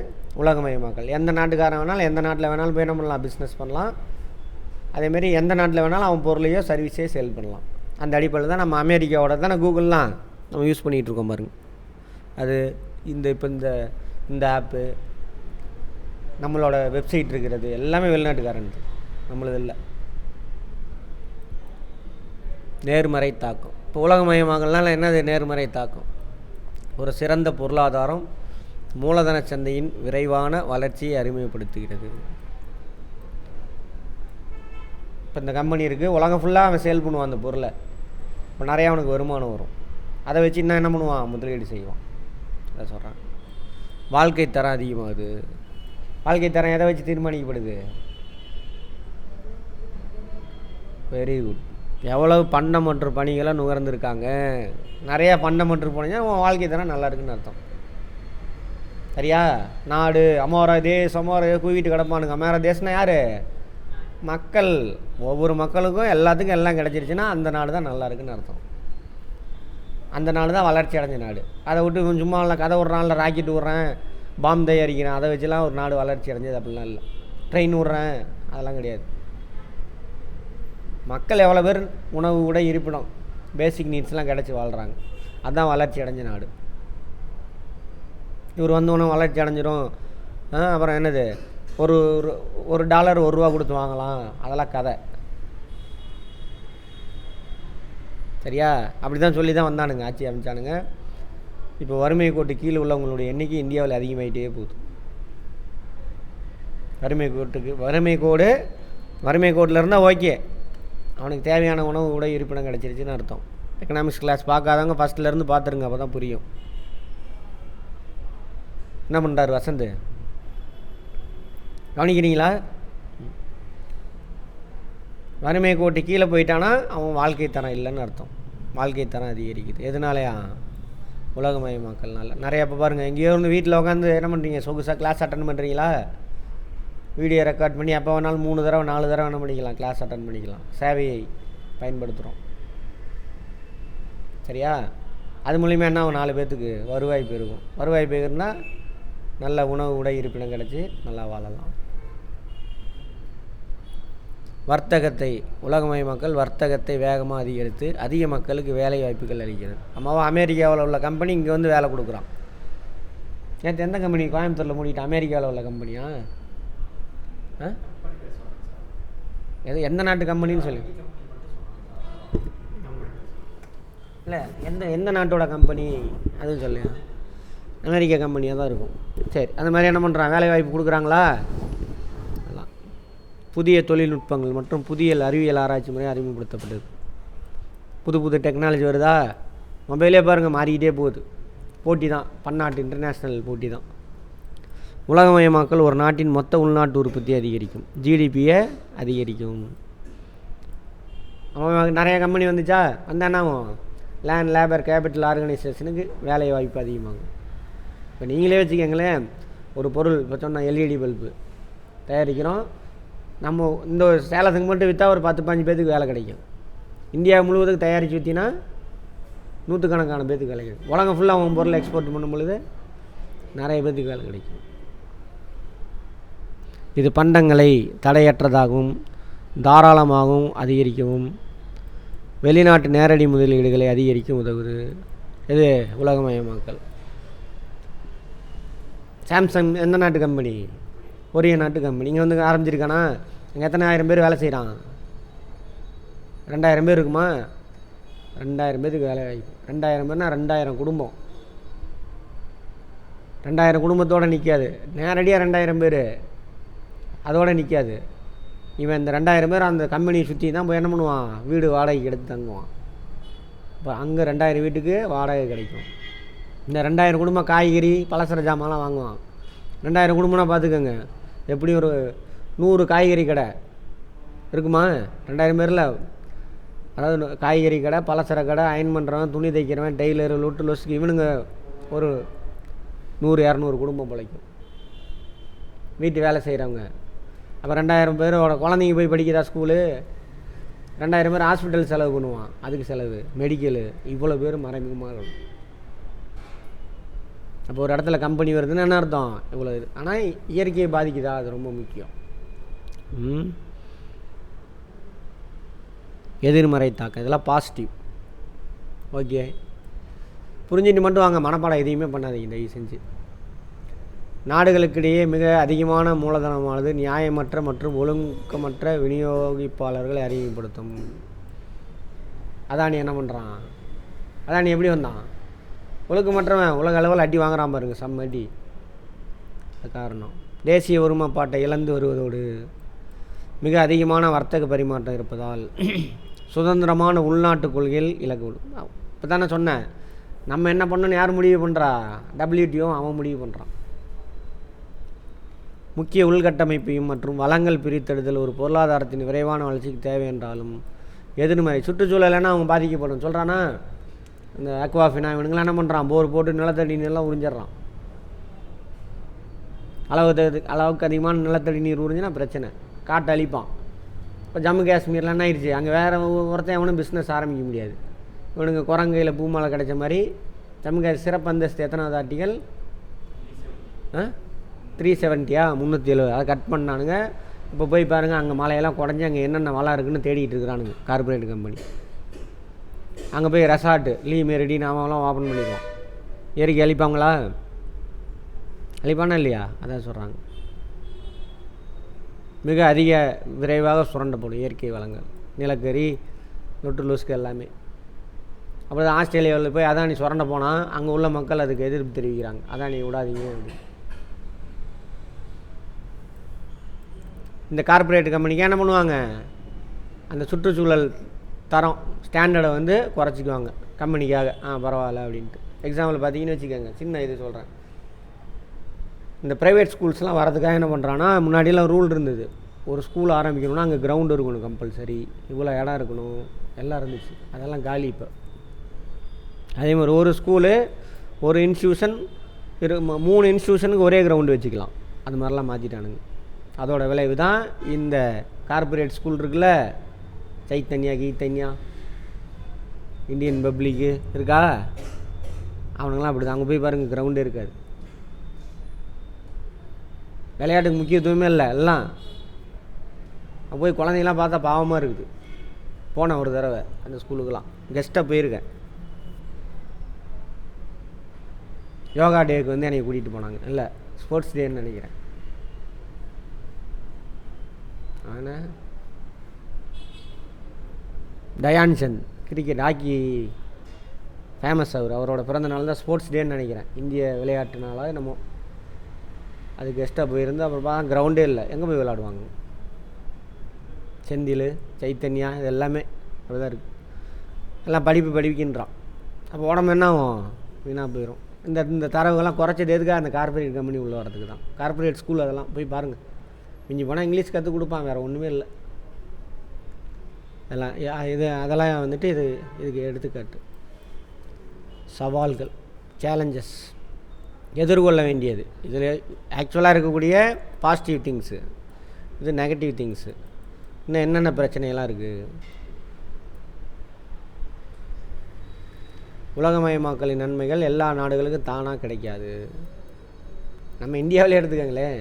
உலகமயமாக்கல். எந்த நாட்டுக்காரன் வேணாலும் எந்த நாட்டில் வேணாலும் போய் என்ன பண்ணலாம், பிஸ்னஸ் பண்ணலாம். அதேமாரி எந்த நாட்டில் வேணாலும் அவன் பொருளையோ சர்வீஸையோ சேல் பண்ணலாம். அந்த அடிப்படையில் தான் நம்ம அமெரிக்காவோட தானே கூகுள்லாம் நம்ம யூஸ் பண்ணிகிட்ருக்கோம் பாருங்க. அது இப்போ இந்த ஆப்பு, நம்மளோட வெப்சைட் இருக்கிறது எல்லாமே வெளிநாட்டுக்காரன்து, நம்மளது இல்லை. நேர்மறை தாக்கம். இப்போ உலகமயமாகலாம் என்னது நேர்மறை தாக்கம்? ஒரு சிறந்த பொருளாதாரம் மூலதன சந்தையின் விரைவான வளர்ச்சியை அறிமுகப்படுத்துகிறது. இப்போ இந்த கம்பெனி இருக்குது, உலகம் ஃபுல்லாக அவன் சேல் பண்ணுவான் அந்த பொருளை. இப்போ நிறையா அவனுக்கு வருமானம் வரும். அதை வச்சு இன்னும் என்ன பண்ணுவான், முதலீடு செய்வான். அதை சொல்கிறான். வாழ்க்கை தரம் அதிகமாகுது. வாழ்க்கை தரம் எதை வச்சு தீர்மானிக்கப்படுது? Very good. எவ்வளவு பண்டமற்ற பணிகளை நுகர்ந்துருக்காங்க. நிறையா பண்டமற்று போனீங்கன்னா உன் வாழ்க்கை தரம் நல்லா இருக்குன்னு அர்த்தம். சரியா? நாடு அமோர தேஸ் அமோர குவிட்டு கிடப்பானுங்க. அமோர தேசம்னா யார்? மக்கள். ஒவ்வொரு மக்களுக்கும் எல்லாத்துக்கும் எல்லாம் கிடச்சிருச்சுன்னா அந்த நாடு தான் நல்லா இருக்குன்னு அர்த்தம். அந்த நாடு தான் வளர்ச்சி அடைஞ்ச நாடு. அதை விட்டு சும்மா இல்லை, கதை விட்றான்ல, ராக்கெட் விட்றேன், பாம் தயாரிக்கிறேன், அதை வச்சுலாம் ஒரு நாடு வளர்ச்சி அடைஞ்சது அப்படிலாம் இல்லை. ட்ரெயின் விட்றேன், அதெல்லாம் கிடையாது. மக்கள் எவ்வளோ பேர் உணவு கூட இருப்பிடம் பேசிக் நீட்ஸ்லாம் கிடச்சி வாழ்கிறாங்க, அதுதான் வளர்ச்சி அடைஞ்ச நாடு. இவர் வந்தோன்னே வளர்ச்சி அடைஞ்சிரும், அப்புறம் என்னது ஒரு $1 1 ரூபா கொடுத்து வாங்கலாம், அதெல்லாம் கதை. சரியா? அப்படி தான் சொல்லி தான் வந்தானுங்க, ஆட்சி அமைச்சானுங்க. இப்போ வறுமை கோட்டு கீழே உள்ளவங்களுடைய எண்ணிக்கை இந்தியாவில் அதிகமாகிட்டே போகுது. வறுமை கோட்டில் இருந்தால் ஓகே, அவனுக்கு தேவையான உணவு கூட இருப்பிடம் கிடச்சிருச்சுன்னு அர்த்தம். எக்கனாமிக்ஸ் கிளாஸ் பார்க்காதவங்க ஃபஸ்ட்லேருந்து பார்த்துருங்க, அப்போ தான் புரியும். என்ன பண்ணுறாரு வசந்த், கவனிக்கிறீங்களா? வறுமை கோட்டு கீழே போயிட்டானா அவன் வாழ்க்கை தரம் இல்லைன்னு அர்த்தம். வாழ்க்கை தரம் அதிகரிக்குது. எதனாலயா? உலகமயமாக்கல்னால. நிறையா இப்போ பாருங்கள், எங்கேயோ இருந்து வீட்டில் உட்காந்து என்ன பண்ணுறீங்க, சொகுசாக கிளாஸ் அட்டன் பண்ணுறீங்களா? வீடியோ ரெக்கார்ட் பண்ணி எப்போ வேணாலும் 3 தடவை 4 தடவை என்ன பண்ணிக்கலாம், கிளாஸ் அட்டன் பண்ணிக்கலாம். சேவையை பயன்படுத்துகிறோம். சரியா? அது மூலிமா என்ன ஆகும், 4 பேர்த்துக்கு வருவாய் பெருகும். வருவாய் பெருகுன்னா நல்ல உணவு உடை இருப்பிடம் கிடச்சி நல்லா வாழலாம். வர்த்தகத்தை, உலகமயமாக்கல் வர்த்தகத்தை வேகமாக அதிகரித்து அதிக மக்களுக்கு வேலை வாய்ப்புகள் அளிக்கிறது. அம்மாவா அமெரிக்காவில் உள்ள கம்பெனி இங்கே வந்து வேலை கொடுக்குறான். நேற்று எந்த கம்பெனி கோயம்புத்தூரில் மூடிட்டு? அமெரிக்காவில் உள்ள கம்பெனியா? எந்த நாட்டு கம்பெனின்னு சொல்லு. இல்லை, எந்த நாட்டோட கம்பெனி அதுவும் சொல்லு. அமெரிக்கா கம்பெனியாக தான் இருக்கும். சரி, அந்த மாதிரி என்ன பண்ணுறான், வேலை வாய்ப்பு கொடுக்குறாங்களா? எல்லாம் புதிய தொழில்நுட்பங்கள் மற்றும் புதிய அறிவியல் ஆராய்ச்சி முறை அறிமுகப்படுத்தப்பட்டது. புது டெக்னாலஜி வருதா? மொபைலே பாருங்கள் மாறிக்கிட்டே போகுது. போட்டி தான், பன்னாட்டு இன்டர்நேஷ்னல் போட்டி தான். உலகமயமாக்கல் ஒரு நாட்டின் மொத்த உள்நாட்டு உற்பத்தி அதிகரிக்கும், ஜிடிபியை அதிகரிக்கும். நிறைய கம்பெனி வந்துச்சா, வந்தால் என்ன ஆகும், லேண்ட் லேபர் கேபிட்டல் ஆர்கனைசேஷனுக்கு வேலை வாய்ப்பு அதிகமாகும். இப்போ நீங்களே வச்சுக்கோங்களேன், ஒரு பொருள் இப்போ சொன்னால் எல்இடி பல்பு தயாரிக்கிறோம், நம்ம இந்த சேலத்துக்கு மட்டும் விற்றா ஒரு 10-15 பேருக்கு வேலை கிடைக்கும். இந்தியா முழுவதுக்கு தயாரித்து விற்றினா 100கணக்கான பேருக்கு வேலை கிடைக்கும். உலகம் ஃபுல்லாக அவங்க பொருளை எக்ஸ்போர்ட் பண்ணும் பொழுது நிறைய பேருக்கு வேலை கிடைக்கும். இது பண்டங்களை தடையற்றதாகவும் தாராளமாகவும் அதிகரிக்கவும் வெளிநாட்டு நேரடி முதலீடுகளை அதிகரிக்க உதவுது. இது உலகமயமாக்கல். சாம்சங் எந்த நாட்டு கம்பெனி? கொரிய நாட்டு கம்பெனி. இங்கே வந்து ஆரம்பிச்சிருக்கானா? இங்கே எத்தனை ஆயிரம் பேர் வேலை செய்கிறான்? 2000 பேர் இருக்குமா? 2000 பேருக்கு வேலை வாய்ப்பு. 2000 பேர்னா 2000 குடும்பம். 2000 குடும்பத்தோடு நிற்காது, நேரடியாக 2000 பேர் அதோடு நிற்காது. இவன் இந்த 2000 பேர் அந்த கம்பெனியை சுற்றி தான் போய் என்ன பண்ணுவான், வீடு வாடகைக்கு எடுத்து தங்குவான். இப்போ அங்கே 2000 வீட்டுக்கு வாடகை கிடைக்கும். இந்த 2000 குடும்பம் காய்கறி பலசர ஜாமான்லாம் வாங்குவான். 2000 குடும்பம்னா பார்த்துக்கோங்க, எப்படி ஒரு 100 காய்கறி கடை இருக்குமா 2000 பேரில்? அதாவது காய்கறி கடை, பலசர கடை, அயன் பண்ணுறவன், துணி தைக்கிறவன், டெய்லரு, லொட்டு லொஸ்க்கு, இவனுங்க ஒரு 100-200 குடும்பம் பிழைக்கும், வீட்டு வேலை செய்கிறவங்க. அப்போ 2000 பேரோட குழந்தைங்க போய் படிக்கிறா ஸ்கூலு? 2000 பேர் ஹாஸ்பிட்டல் செலவு பண்ணுவான், அதுக்கு செலவு, மெடிக்கலு, இவ்வளோ பேர் மறைமுகமாக இருக்கும். அப்போ ஒரு இடத்துல கம்பெனி வருதுன்னு என்ன அர்த்தம், இவ்வளோ இது. ஆனால் இயற்கையை பாதிக்குதா, அது ரொம்ப முக்கியம். எதிர்மறை தாக்கம், இதெல்லாம் பாசிட்டிவ். ஓகே, புரிஞ்சுட்டு மட்டும் வாங்க, மனப்பாடம் எதையுமே பண்ணாதீங்க தயவு செஞ்சு. நாடுகளுக்கிடையே மிக அதிகமான மூலதனமானது நியாயமற்ற மற்றும் ஒழுக்கமற்ற விநியோகிப்பாளர்களை அறிமுகப்படுத்தும். அதானி என்ன பண்ணுறான், அதானி எப்படி வந்தான், ஒழுக்கமற்றவன் உலக அளவில் அடி வாங்குறான் பாருங்க, செம்ம அடி. அது காரணம் தேசிய ஒருமைப்பாட்டை இழந்து வருவதோடு மிக அதிகமான வர்த்தக பரிமாற்றம் இருப்பதால் சுதந்திரமான உள்நாட்டு கொள்கைகள் இலக்கு. இப்போ தானே சொன்னேன், நம்ம என்ன பண்ணணும்னு யார் முடிவு பண்ணுறா, WTO அவன் முடிவு பண்ணுறான். முக்கிய உள்கட்டமைப்பையும் மற்றும் வளங்கள் பிரித்தெடுதல் ஒரு பொருளாதாரத்தின் விரைவான வளர்ச்சிக்கு தேவை என்றாலும் எதிர்மறை சுற்றுச்சூழலைன்னா அவங்க பாதிக்கப்படும் சொல்கிறானா. இந்த அக்வாஃபினா இவனுங்களாம் என்ன பண்ணுறான், போர் போட்டு நிலத்தடி நீர்லாம் உறிஞ்சிட்றான். அளவுக்கு அதிகமான நிலத்தடி நீர் உறிஞ்சினா பிரச்சனை, காட்டை அழிப்பான். இப்போ ஜம்மு காஷ்மீர்லாம் என்ன ஆயிடுச்சு, அங்கே வேறு ஒருத்தன் எவனும் பிஸ்னஸ் ஆரம்பிக்க முடியாது. இவனுங்க குரங்கையில் பூமாலை கிடைச்ச மாதிரி ஜம்மு காஷ்மீர் சிறப்பு அந்தஸ்து எத்தனாவது ஆர்டிகல் 370 370 அதை கட் பண்ணானுங்க. இப்போ போய் பாருங்கள், அங்கே மலையெல்லாம் குடஞ்சி அங்கே என்னென்ன வளம் இருக்குன்னு தேடிட்டு இருக்கிறானுங்க கார்பரேட் கம்பெனி. அங்கே போய் ரெசார்ட்டு மெரிடின்னு அவங்களாம் ஓப்பன் பண்ணிடுவான். ஏரிக்கு அழிப்பாங்களா, அழிப்பானா இல்லையா, அதான் சொல்கிறாங்க. மிக அதிக விரைவாக சுரண்டப்படும் இயற்கை வளங்கள், நிலக்கரி, லொட்டு எல்லாமே. அப்புறம் ஆஸ்திரேலியாவில் போய் அதானி சுரண்ட போனால் அங்கே உள்ள மக்கள் அதுக்கு எதிர்ப்பு தெரிவிக்கிறாங்க, அதானி விடாதீங்க அப்படி. இந்த கார்பரேட் கம்பெனிக்கு என்ன பண்ணுவாங்க, அந்த சுற்றுச்சூழல் தரம் ஸ்டாண்டர்டை வந்து குறைச்சிக்குவாங்க கம்பெனிக்காக. பரவாயில்ல அப்படின்ட்டு. எக்ஸாம்பிள் பார்த்தீங்கன்னு வச்சுக்கோங்க, சின்ன இது சொல்கிறேன். இந்த ப்ரைவேட் ஸ்கூல்ஸ்லாம் வரதுக்காக என்ன பண்ணுறான்னா, முன்னாடியெல்லாம் ரூல் இருந்தது, ஒரு ஸ்கூல் ஆரம்பிக்கணும்னா அங்கே கிரவுண்டு இருக்கணும் கம்பல்சரி, இவ்வளோ இடம் இருக்கணும், எல்லாம் இருந்துச்சு. அதெல்லாம் காலி இப்போ. அதே மாதிரி ஒரு ஸ்கூலு ஒரு இன்ஸ்டியூஷன் 3 இன்ஸ்டியூஷனுக்கு ஒரே கிரவுண்டு வச்சுக்கலாம், அது மாதிரிலாம் மாற்றிட்டானுங்க. அதோட விளைவு தான் இந்த கார்பரேட் ஸ்கூல் இருக்குல்ல, சைத்தன்யா, கீத்தன்யா, இந்தியன் பப்ளிக்கு இருக்கா, அவனுங்களாம் அப்படி தான். அங்கே போய் பாருங்கள், கிரவுண்டே இருக்காது, விளையாட்டுக்கு முக்கியத்துவமே இல்லை. எல்லாம் போய் குழந்தைங்களாம் பார்த்தா பாவமாக இருக்குது. போனேன் ஒரு தடவை அந்த ஸ்கூலுக்கெல்லாம், கெஸ்ட்டாக போயிருக்கேன். யோகா டேக்கு வந்து என்னை கூட்டிகிட்டு போனாங்க, இல்லை ஸ்போர்ட்ஸ் டேன்னு நினைக்கிறேன். ஆனால் தயான்சந்த் கிரிக்கெட் ஹாக்கி ஃபேமஸ், அவரோட பிறந்த நாள் தான் ஸ்போர்ட்ஸ் டேன்னு நினைக்கிறேன், இந்திய விளையாட்டு நாளாக நம்ம. அது கெஸ்ட்டாக போயிருந்து அப்புறம் பார்த்தா கிரவுண்டே இல்லை, எங்கே போய் விளையாடுவாங்க. செந்தில், சைத்தன்யா இது எல்லாமே அப்படி தான் இருக்குது. எல்லாம் படிப்புக்கின்றான். அப்போ உடம்பு என்ன ஆகும், வீணாக போயிடும். இந்த தரவுகள்லாம் குறைச்சது எதுக்காக, அந்த கார்பரேட் கம்பெனி உள்ளே வரதுக்கு தான். கார்பரேட் ஸ்கூல் அதெல்லாம் போய் பாருங்கள். மிஞ்சி போனால் இங்கிலீஷ் கற்றுக் கொடுப்பான், வேறு ஒன்றுமே இல்லை. அதெல்லாம் வந்துட்டு இதுக்கு எடுத்துக்காட்டு. சவால்கள், சேலஞ்சஸ், எதிர்கொள்ள வேண்டியது. இதில் ஆக்சுவலாக இருக்கக்கூடிய பாசிட்டிவ் திங்ஸு, இது நெகட்டிவ் திங்ஸு. இன்னும் என்னென்ன பிரச்சனையெல்லாம் இருக்குது. உலகமயமாக்கலின் நன்மைகள் எல்லா நாடுகளுக்கும் தானாக கிடைக்காது. நம்ம இந்தியாவிலே எடுத்துக்கங்களேன்,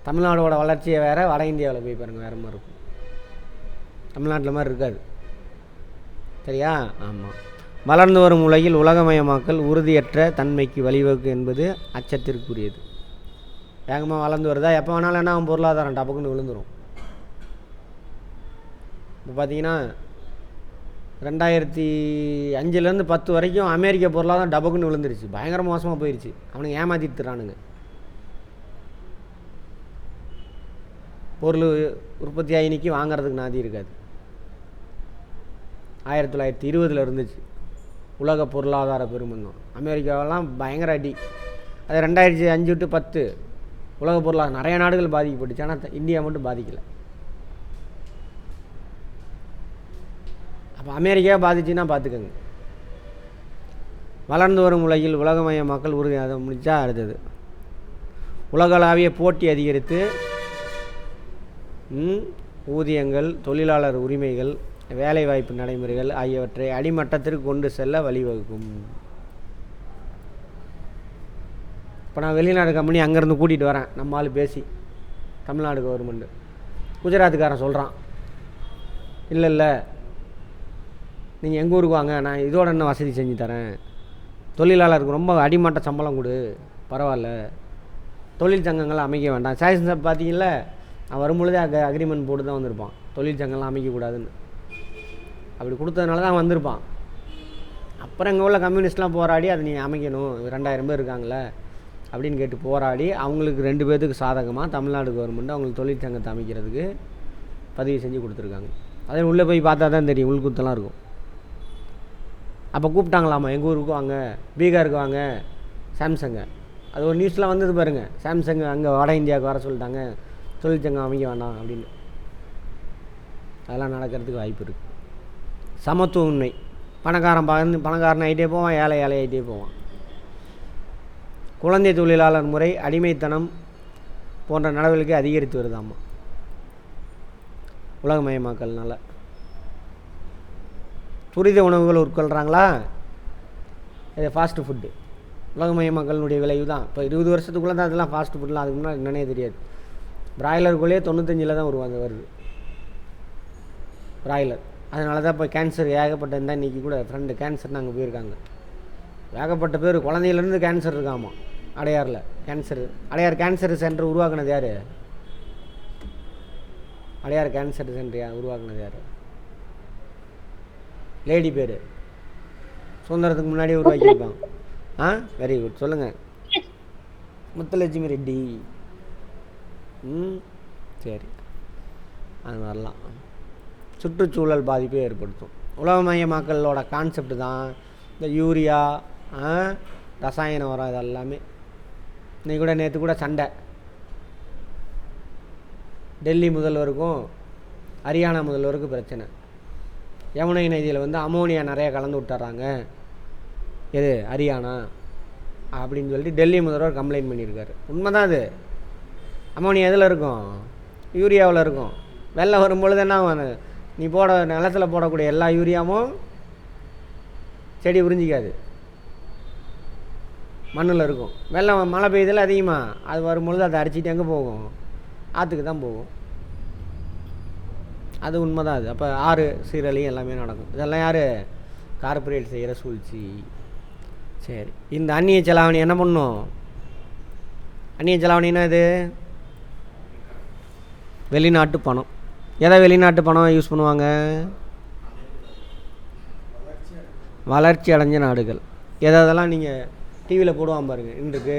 தமிழ்நாடோட வளர்ச்சியை வேறு, வட இந்தியாவில் போய் பாருங்கள் வேறு மாதிரி இருக்கும். தமிழ்நாட்டில் மாதிரி இருக்காது, சரியா? ஆமாம். வளர்ந்து வரும் உலகில் உலகமயமாக்கல் உறுதியற்ற தன்மைக்கு வழிவகுக்கும் என்பது அச்சத்திற்குரியது. வேகமாக வளர்ந்து வருதா, எப்போ வேணாலும் என்ன அவன் பொருளாதாரம் டப்புக்குன்னு விழுந்துடும். இப்போ பார்த்தீங்கன்னா 2005லேருந்து 10 வரைக்கும் அமெரிக்க பொருளாதாரம் டப்புக்குன்னு விழுந்துருச்சு, பயங்கர மோசமாக போயிடுச்சு. அவனுங்க ஏமாற்றிட்டு தரானுங்க. பொருள் உற்பத்தி ஆகினிக்கு வாங்கிறதுக்கு நாதி இருக்காது. 1920 இருந்துச்சு உலக பொருளாதார பெருமந்தம். அமெரிக்காவெல்லாம் பயங்கர அடி. அது 2005 to 10 உலக பொருளாதாரம் நிறைய நாடுகள் பாதிக்கப்பட்டுச்சு, ஆனால் இந்தியா மட்டும் பாதிக்கலை. அப்போ அமெரிக்கா பாதிச்சுன்னா பார்த்துக்கோங்க. வளர்ந்து வரும் உலகில் உலகமயமாக்கல் உறுதி, அதை முடித்தா அடுத்தது உலகளாவிய போட்டி அதிகரித்து ஊதியங்கள், தொழிலாளர் உரிமைகள், வேலைவாய்ப்பு நடைமுறைகள் ஆகியவற்றை அடிமட்டத்திற்கு கொண்டு செல்ல வழிவகுக்கும். இப்போ நான் வெளிநாடு கம்பெனி அங்கேருந்து கூட்டிகிட்டு வரேன், நம்ம ஆள் பேசி தமிழ்நாடு கவர்மெண்ட்டு. குஜராத்துக்காரன் சொல்கிறான், இல்லை நீங்கள் எங்கள் ஊருக்கு வாங்க, நான் இதோட என்ன வசதி செஞ்சு தரேன், தொழிலாளருக்கு ரொம்ப அடிமட்ட சம்பளம் கொடு, பரவாயில்ல, தொழில் சங்கங்கள் அமைக்க வேண்டாம். சாய்ஸ் பார்த்தீங்களா, நான் வரும்பொழுதே அக்ரிமெண்ட் போட்டு தான் வந்திருப்பான், தொழில் சங்கம்லாம் அமைக்கக்கூடாதுன்னு. அப்படி கொடுத்ததுனால தான் வந்திருப்பான். அப்புறம் இங்கே உள்ள கம்யூனிஸ்ட்லாம் போராடி அதை நீங்கள் அமைக்கணும், 2000 பேர் இருக்காங்களே அப்படின்னு கேட்டு போராடி அவங்களுக்கு 2 பேர்த்துக்கு சாதகமாக தமிழ்நாடு கவர்மெண்ட் அவங்களுக்கு தொழிற்சங்கத்தை அமைக்கிறதுக்கு பதிவு செஞ்சு கொடுத்துருக்காங்க. அதே உள்ளே போய் பார்த்தா தான் தெரியும், உள்குத்தெல்லாம் இருக்கும். அப்போ கூப்பிட்டாங்களாமா, எங்கள் ஊருக்கு வாங்க, பீகாருக்கு வாங்க, சாம்சங்கை. அது ஒரு நியூஸ்லாம் வந்தது பாருங்கள், சாம்சங் அங்கே வட இந்தியாவுக்கு வர சொல்லிட்டாங்க, தொழிற்சங்கம் அமைக்க வேண்டாம் அப்படின்னு. அதெல்லாம் நடக்கிறதுக்கு வாய்ப்பு இருக்குது. சமத்துவ உண்மை, பணக்காரன் ஆகிட்டே போவான், ஏழை ஆகிட்டே போவான். குழந்தை தொழிலாளர் முறை, அடிமைத்தனம் போன்ற நடவடிக்கை அதிகரித்து வருதாம்மா உலகமயமாக்கல்னால. துரித உணவுகள் உட்கொள்கிறாங்களா, இது ஃபாஸ்ட் ஃபுட்டு. உலகமயமாக்கலினுடைய விளைவு தான். இப்போ 20 வருஷத்துக்குள்ளே தான் அதெல்லாம் ஃபாஸ்ட் ஃபுட்லாம், அதுக்கு முன்னாடி என்னன்னே தெரியாது. பிராய்லருக்குள்ளேயே 95 தான் வருது பிராய்லர். அதனால தான் இப்போ கேன்சர் ஏகப்பட்ட இருந்தால் இன்றைக்கி கூட ஃப்ரெண்டு கேன்சர்னு அங்கே போயிருக்காங்க. ஏகப்பட்ட பேர் குழந்தையிலேருந்து கேன்சர் இருக்காமா அடையாரில். அடையார் கேன்சர் சென்டர் உருவாக்குனது யார்? அடையார் கேன்சர் சென்டர் உருவாக்குனது யார்? லேடி பேர், சுதந்திரத்துக்கு முன்னாடியே உருவாக்கியிருப்பாங்க. வெரி குட், சொல்லுங்கள். முத்துலட்சுமி ரெட்டி. சரி, அது மாதிரிலாம் சுற்றுச்சூழல் பாதிப்பை ஏற்படுத்தும். உலகமயமாக்கலோட கான்செப்ட் தான் இந்த யூரியா, ரசாயன உரம், இது எல்லாமே. இன்னைக்கு கூட நேற்று கூட சண்டை, டெல்லி முதல்வருக்கும் ஹரியானா முதல்வருக்கும் பிரச்சனை. யமுனை நதியில் அமோனியா நிறையா கலந்து விட்டுறாங்க, எது ஹரியானா அப்படின்னு சொல்லிட்டு டெல்லி முதல்வர் கம்ப்ளைண்ட் பண்ணியிருக்காரு. உண்மை தான் அது. அமோனியா எதில் இருக்கும்? யூரியாவில் இருக்கும். வெள்ளம் வரும்பொழுது என்ன, நீ நிலத்தில் போடக்கூடிய எல்லா யூரியாவும் செடி உறிஞ்சிக்காது, மண்ணில் இருக்கும். வெள்ளம் மழை பெய்யுதில் அதிகமாக, அது வரும்பொழுது அதை அடிச்சுட்டு எங்கே போகும்? ஆற்றுக்கு தான் போகும். அது உண்மை தான் அது. அப்போ ஆறு சீரழியும் எல்லாமே நடக்கும். இதெல்லாம் யார்? கார்ப்பரேட் செய்கிற சூழ்ச்சி. சரி, இந்த அந்நிய செலாவணி என்ன பண்ணும்? அந்நிய செலாவணின்னா இது வெளிநாட்டு பணம். எதை வெளிநாட்டு பணம் யூஸ் பண்ணுவாங்க? வளர்ச்சி அடைஞ்ச நாடுகள். எதெல்லாம் நீங்கள் டிவியில் போடுவான் பாருங்கள், இன்றைக்கு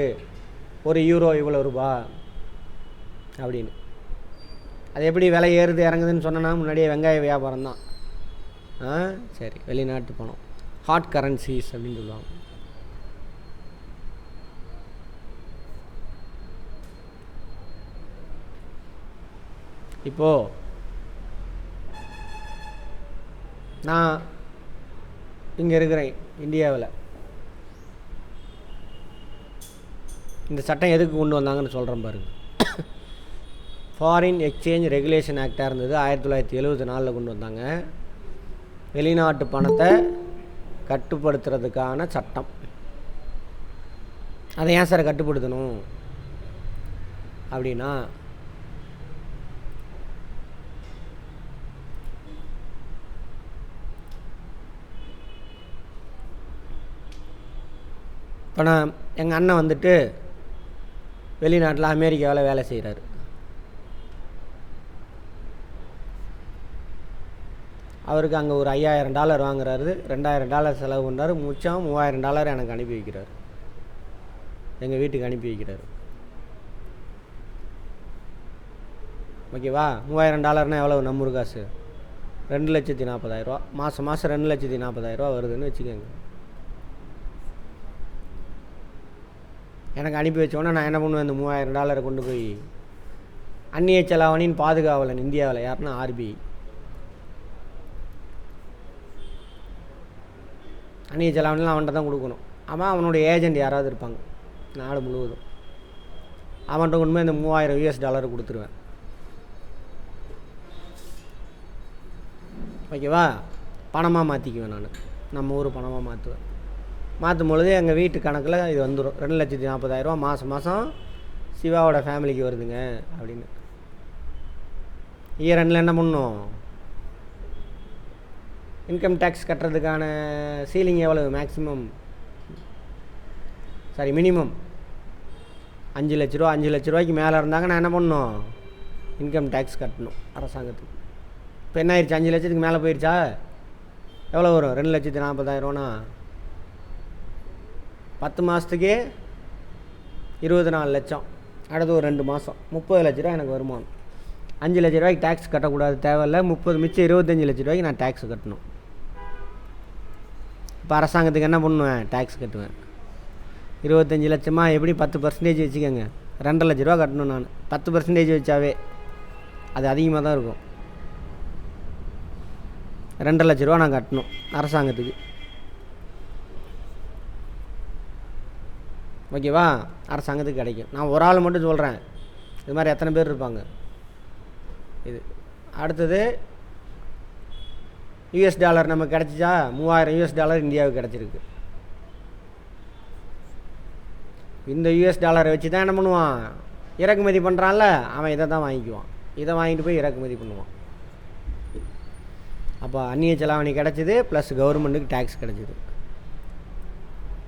ஒரு யூரோ இவ்வளோ ரூபா அப்படின்னு. அது எப்படி விலை ஏறுது இறங்குதுன்னு சொன்னேன்னா, முன்னாடியே வெங்காய வியாபாரம் தான். சரி, வெளிநாட்டு பணம், ஹாட் கரன்சிஸ் அப்படின்னு சொல்லுவாங்க. இப்போது நான் இங்கே இருக்கிறேன் இந்தியாவில். இந்த சட்டம் எதுக்கு கொண்டு வந்தாங்கன்னு சொல்கிறேன் பாருங்கள். ஃபாரின் எக்ஸ்சேஞ்ச் ரெகுலேஷன் ஆக்டாக இருந்தது, 1974 கொண்டு வந்தாங்க. வெளிநாட்டு பணத்தை கட்டுப்படுத்துறதுக்கான சட்டம். அதை ஏன் சார் கட்டுப்படுத்தணும் அப்படின்னா, இப்போ நான் எங்கள் அண்ணன் வெளிநாட்டில் அமெரிக்காவில் வேலை செய்கிறாரு. அவருக்கு அங்கே ஒரு $5000 வாங்குறாரு, $2000 செலவு பண்ணுறாரு, மிச்சம் $3000 எனக்கு அனுப்பி வைக்கிறார், எங்கள் வீட்டுக்கு அனுப்பி வைக்கிறார். ஓகேவா? $3000 எவ்வளவு நம்ம காசு? 2,40,000. மாதம் 2,40,000 வருதுன்னு வச்சுக்கோங்க. எனக்கு அனுப்பி வச்சோன்னே நான் என்ன பண்ணுவேன்? இந்த $3000 கொண்டு போய் அந்நிய செலாவணியின் பாதுகாவலன் இந்தியாவில் யாருன்னா ஆர்பிஐ. அந்நிய செலாவணிலாம் அவன்கிட்ட தான் கொடுக்கணும். அவன் அவனுடைய ஏஜெண்ட் யாராவது இருப்பாங்க நாடு முழுவதும். அவன்கிட்ட கொண்டு போய் இந்த $3000 கொடுத்துருவேன். ஓகேவா? பணமாக மாற்றிக்குவேன் நான், நம்ம ஊர் பணமாக மாற்றுவேன். மாற்றும் பொழுது எங்கள் வீட்டு கணக்கில் இது வந்துடும், 2,40,000 மாதம் மாதம் சிவாவோட ஃபேமிலிக்கு வருதுங்க அப்படின்னு. இயர் எண்டில் என்ன பண்ணணும்? இன்கம் டேக்ஸ் கட்டுறதுக்கான சீலிங் எவ்வளவு? மேக்ஸிமம் மினிமம் 5 லட்ச ரூபா. 5 லட்ச ரூபாய்க்கு மேலே இருந்தாங்க நான் என்ன பண்ணணும்? இன்கம் டேக்ஸ் கட்டணும் அரசாங்கத்துக்கு. இப்போ என்ன ஆயிடுச்சு? 5 லட்சத்துக்கு மேலே போயிடுச்சா? எவ்வளோ வரும்? 2,40,000. 10 மாதத்துக்கே 24 லட்சம். அடுத்து ஒரு 2 மாதம் 30 லட்ச ரூபா எனக்கு வருமானம். 5 லட்ச ரூபாய்க்கு டேக்ஸ் கட்டக்கூடாது, தேவையில்லை. 30 மிச்சம் 25 லட்ச ரூபாய்க்கு நான் டேக்ஸ் கட்டணும். இப்போ அரசாங்கத்துக்கு என்ன பண்ணுவேன்? டேக்ஸ் கட்டுவேன். 25 லட்சமா எப்படி? 10% வச்சுக்கோங்க. 2.5 லட்ச ரூபா கட்டணும் நான். 10% வச்சாவே அது அதிகமாக தான் இருக்கும். 2.5 லட்ச ரூபா நான் கட்டணும் அரசாங்கத்துக்கு. ஓகேவா? அரசாங்கத்துக்கு கிடைக்கும். நான் ஒரு ஆள் மட்டும் சொல்கிறேன், இது மாதிரி எத்தனை பேர் இருப்பாங்க? இது அடுத்தது யூஎஸ் டாலர் நமக்கு கிடச்சிச்சா? $3,000 இந்தியாவுக்கு கிடச்சிருக்கு. இந்த யூஎஸ் டாலரை வச்சு தான் என்ன பண்ணுவான்? இறக்குமதி பண்ணுறான்ல, அவன் இதை தான் வாங்கிக்குவான். இதை வாங்கிட்டு போய் இறக்குமதி பண்ணுவான். அப்போ அந்நிய செலாவணி கிடச்சிது, ப்ளஸ் கவர்மெண்ட்டுக்கு டேக்ஸ் கிடச்சிது.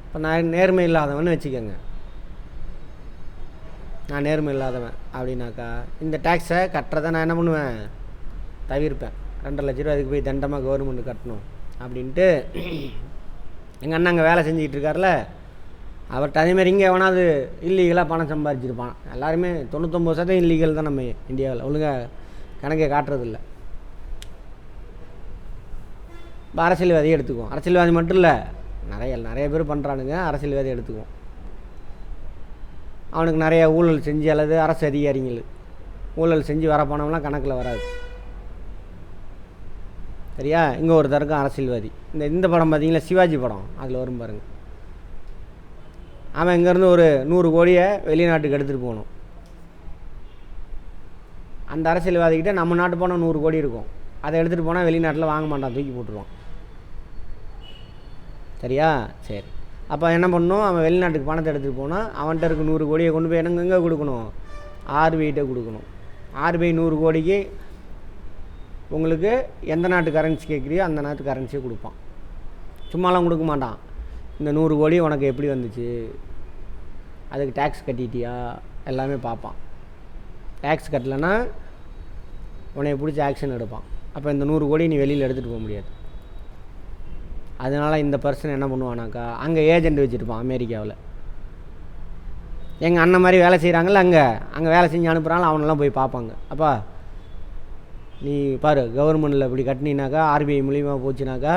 இப்போ நான் நேர்மை இல்லாதவன்னு வச்சுக்கோங்க. நான் நேர்மை இல்லாதவன் அப்படின்னாக்கா இந்த டேக்ஸை கட்டுறதை நான் என்ன பண்ணுவேன்? தவிர்ப்பேன். 2.5 லட்ச ரூபா அதுக்கு போய் தண்டமாக கவர்மெண்ட்டு கட்டணும் அப்படின்ட்டு. எங்கள் அண்ணன் அங்கே வேலை செஞ்சுக்கிட்டு இருக்கார்ல, அவர்கிட்ட அதேமாதிரி இங்கே எவனாவது இல்லீகலாக பணம் சம்பாதிச்சிருப்பான். எல்லாருமே 99% இல்லீகல் தான் நம்ம இந்தியாவில். ஒழுங்காக கணக்கே காட்டுறதில்ல. இப்போ அரசியல்வாதியை எடுத்துக்குவோம். அரசியல்வாதி மட்டும் இல்லை, நிறைய பேர் பண்ணுறானுங்க. அரசியல்வாதி எடுத்துக்குவோம். அவனுக்கு நிறைய ஊழல் செஞ்சு அல்லது அரசு அதிகாரிகள் ஊழல் செஞ்சு வர பணம்லாம் கணக்கில் வராது. சரியா? இங்கே ஒருத்தருக்கும் அரசியல்வாதி. இந்த படம் பார்த்தீங்களா, சிவாஜி படம், அதில் வரும் பாருங்கள். அவன் இங்கேருந்து ஒரு 100 கோடியை வெளிநாட்டுக்கு எடுத்துகிட்டு போகணும். அந்த அரசியல்வாதிக்கிட்ட நம்ம நாட்டு பணம் 100 கோடி இருக்கும். அதை எடுத்துகிட்டு போனால் வெளிநாட்டில் வாங்க மாட்டான், தூக்கி போட்டுருவான். சரியா? சரி. அப்போ என்ன பண்ணணும்? அவன் வெளிநாட்டுக்கு பணத்தை எடுத்துகிட்டு போனால் அவன்கிட்ட இருக்க 100 கோடியை கொண்டு போய் எங்கே கொடுக்கணும்? ஆர்பிஐட்டே கொடுக்கணும். ஆர்பிஐ 100 கோடிக்கு உங்களுக்கு எந்த நாட்டு கரன்சி கேட்குறியோ அந்த நாட்டு கரன்சியை கொடுப்பான். சும்மாலாம் கொடுக்க மாட்டான். இந்த 100 கோடி உனக்கு எப்படி வந்துச்சு, அதுக்கு டேக்ஸ் கட்டிட்டியா, எல்லாமே பார்ப்பான். டேக்ஸ் கட்டலைன்னா உன்னை பிடிச்சி ஆக்ஷன் எடுப்பான். அப்போ இந்த 100 கோடி நீ வெளியில் எடுத்துகிட்டு போக முடியாது. அதனால் இந்த பர்சன் என்ன பண்ணுவானாக்கா, அங்கே ஏஜெண்ட் வச்சுருப்பான் அமெரிக்காவில். எங்கள் அண்ணன் மாதிரி வேலை செய்கிறாங்கல்ல, அங்கே வேலை செஞ்சு அனுப்புகிறாங்கள, அவனெல்லாம் போய் பார்ப்பாங்க. அப்பா நீ பாரு, கவர்மெண்ட்டில் இப்படி கட்டினீனாக்கா, ஆர்பிஐ மூலியமாக போச்சுனாக்கா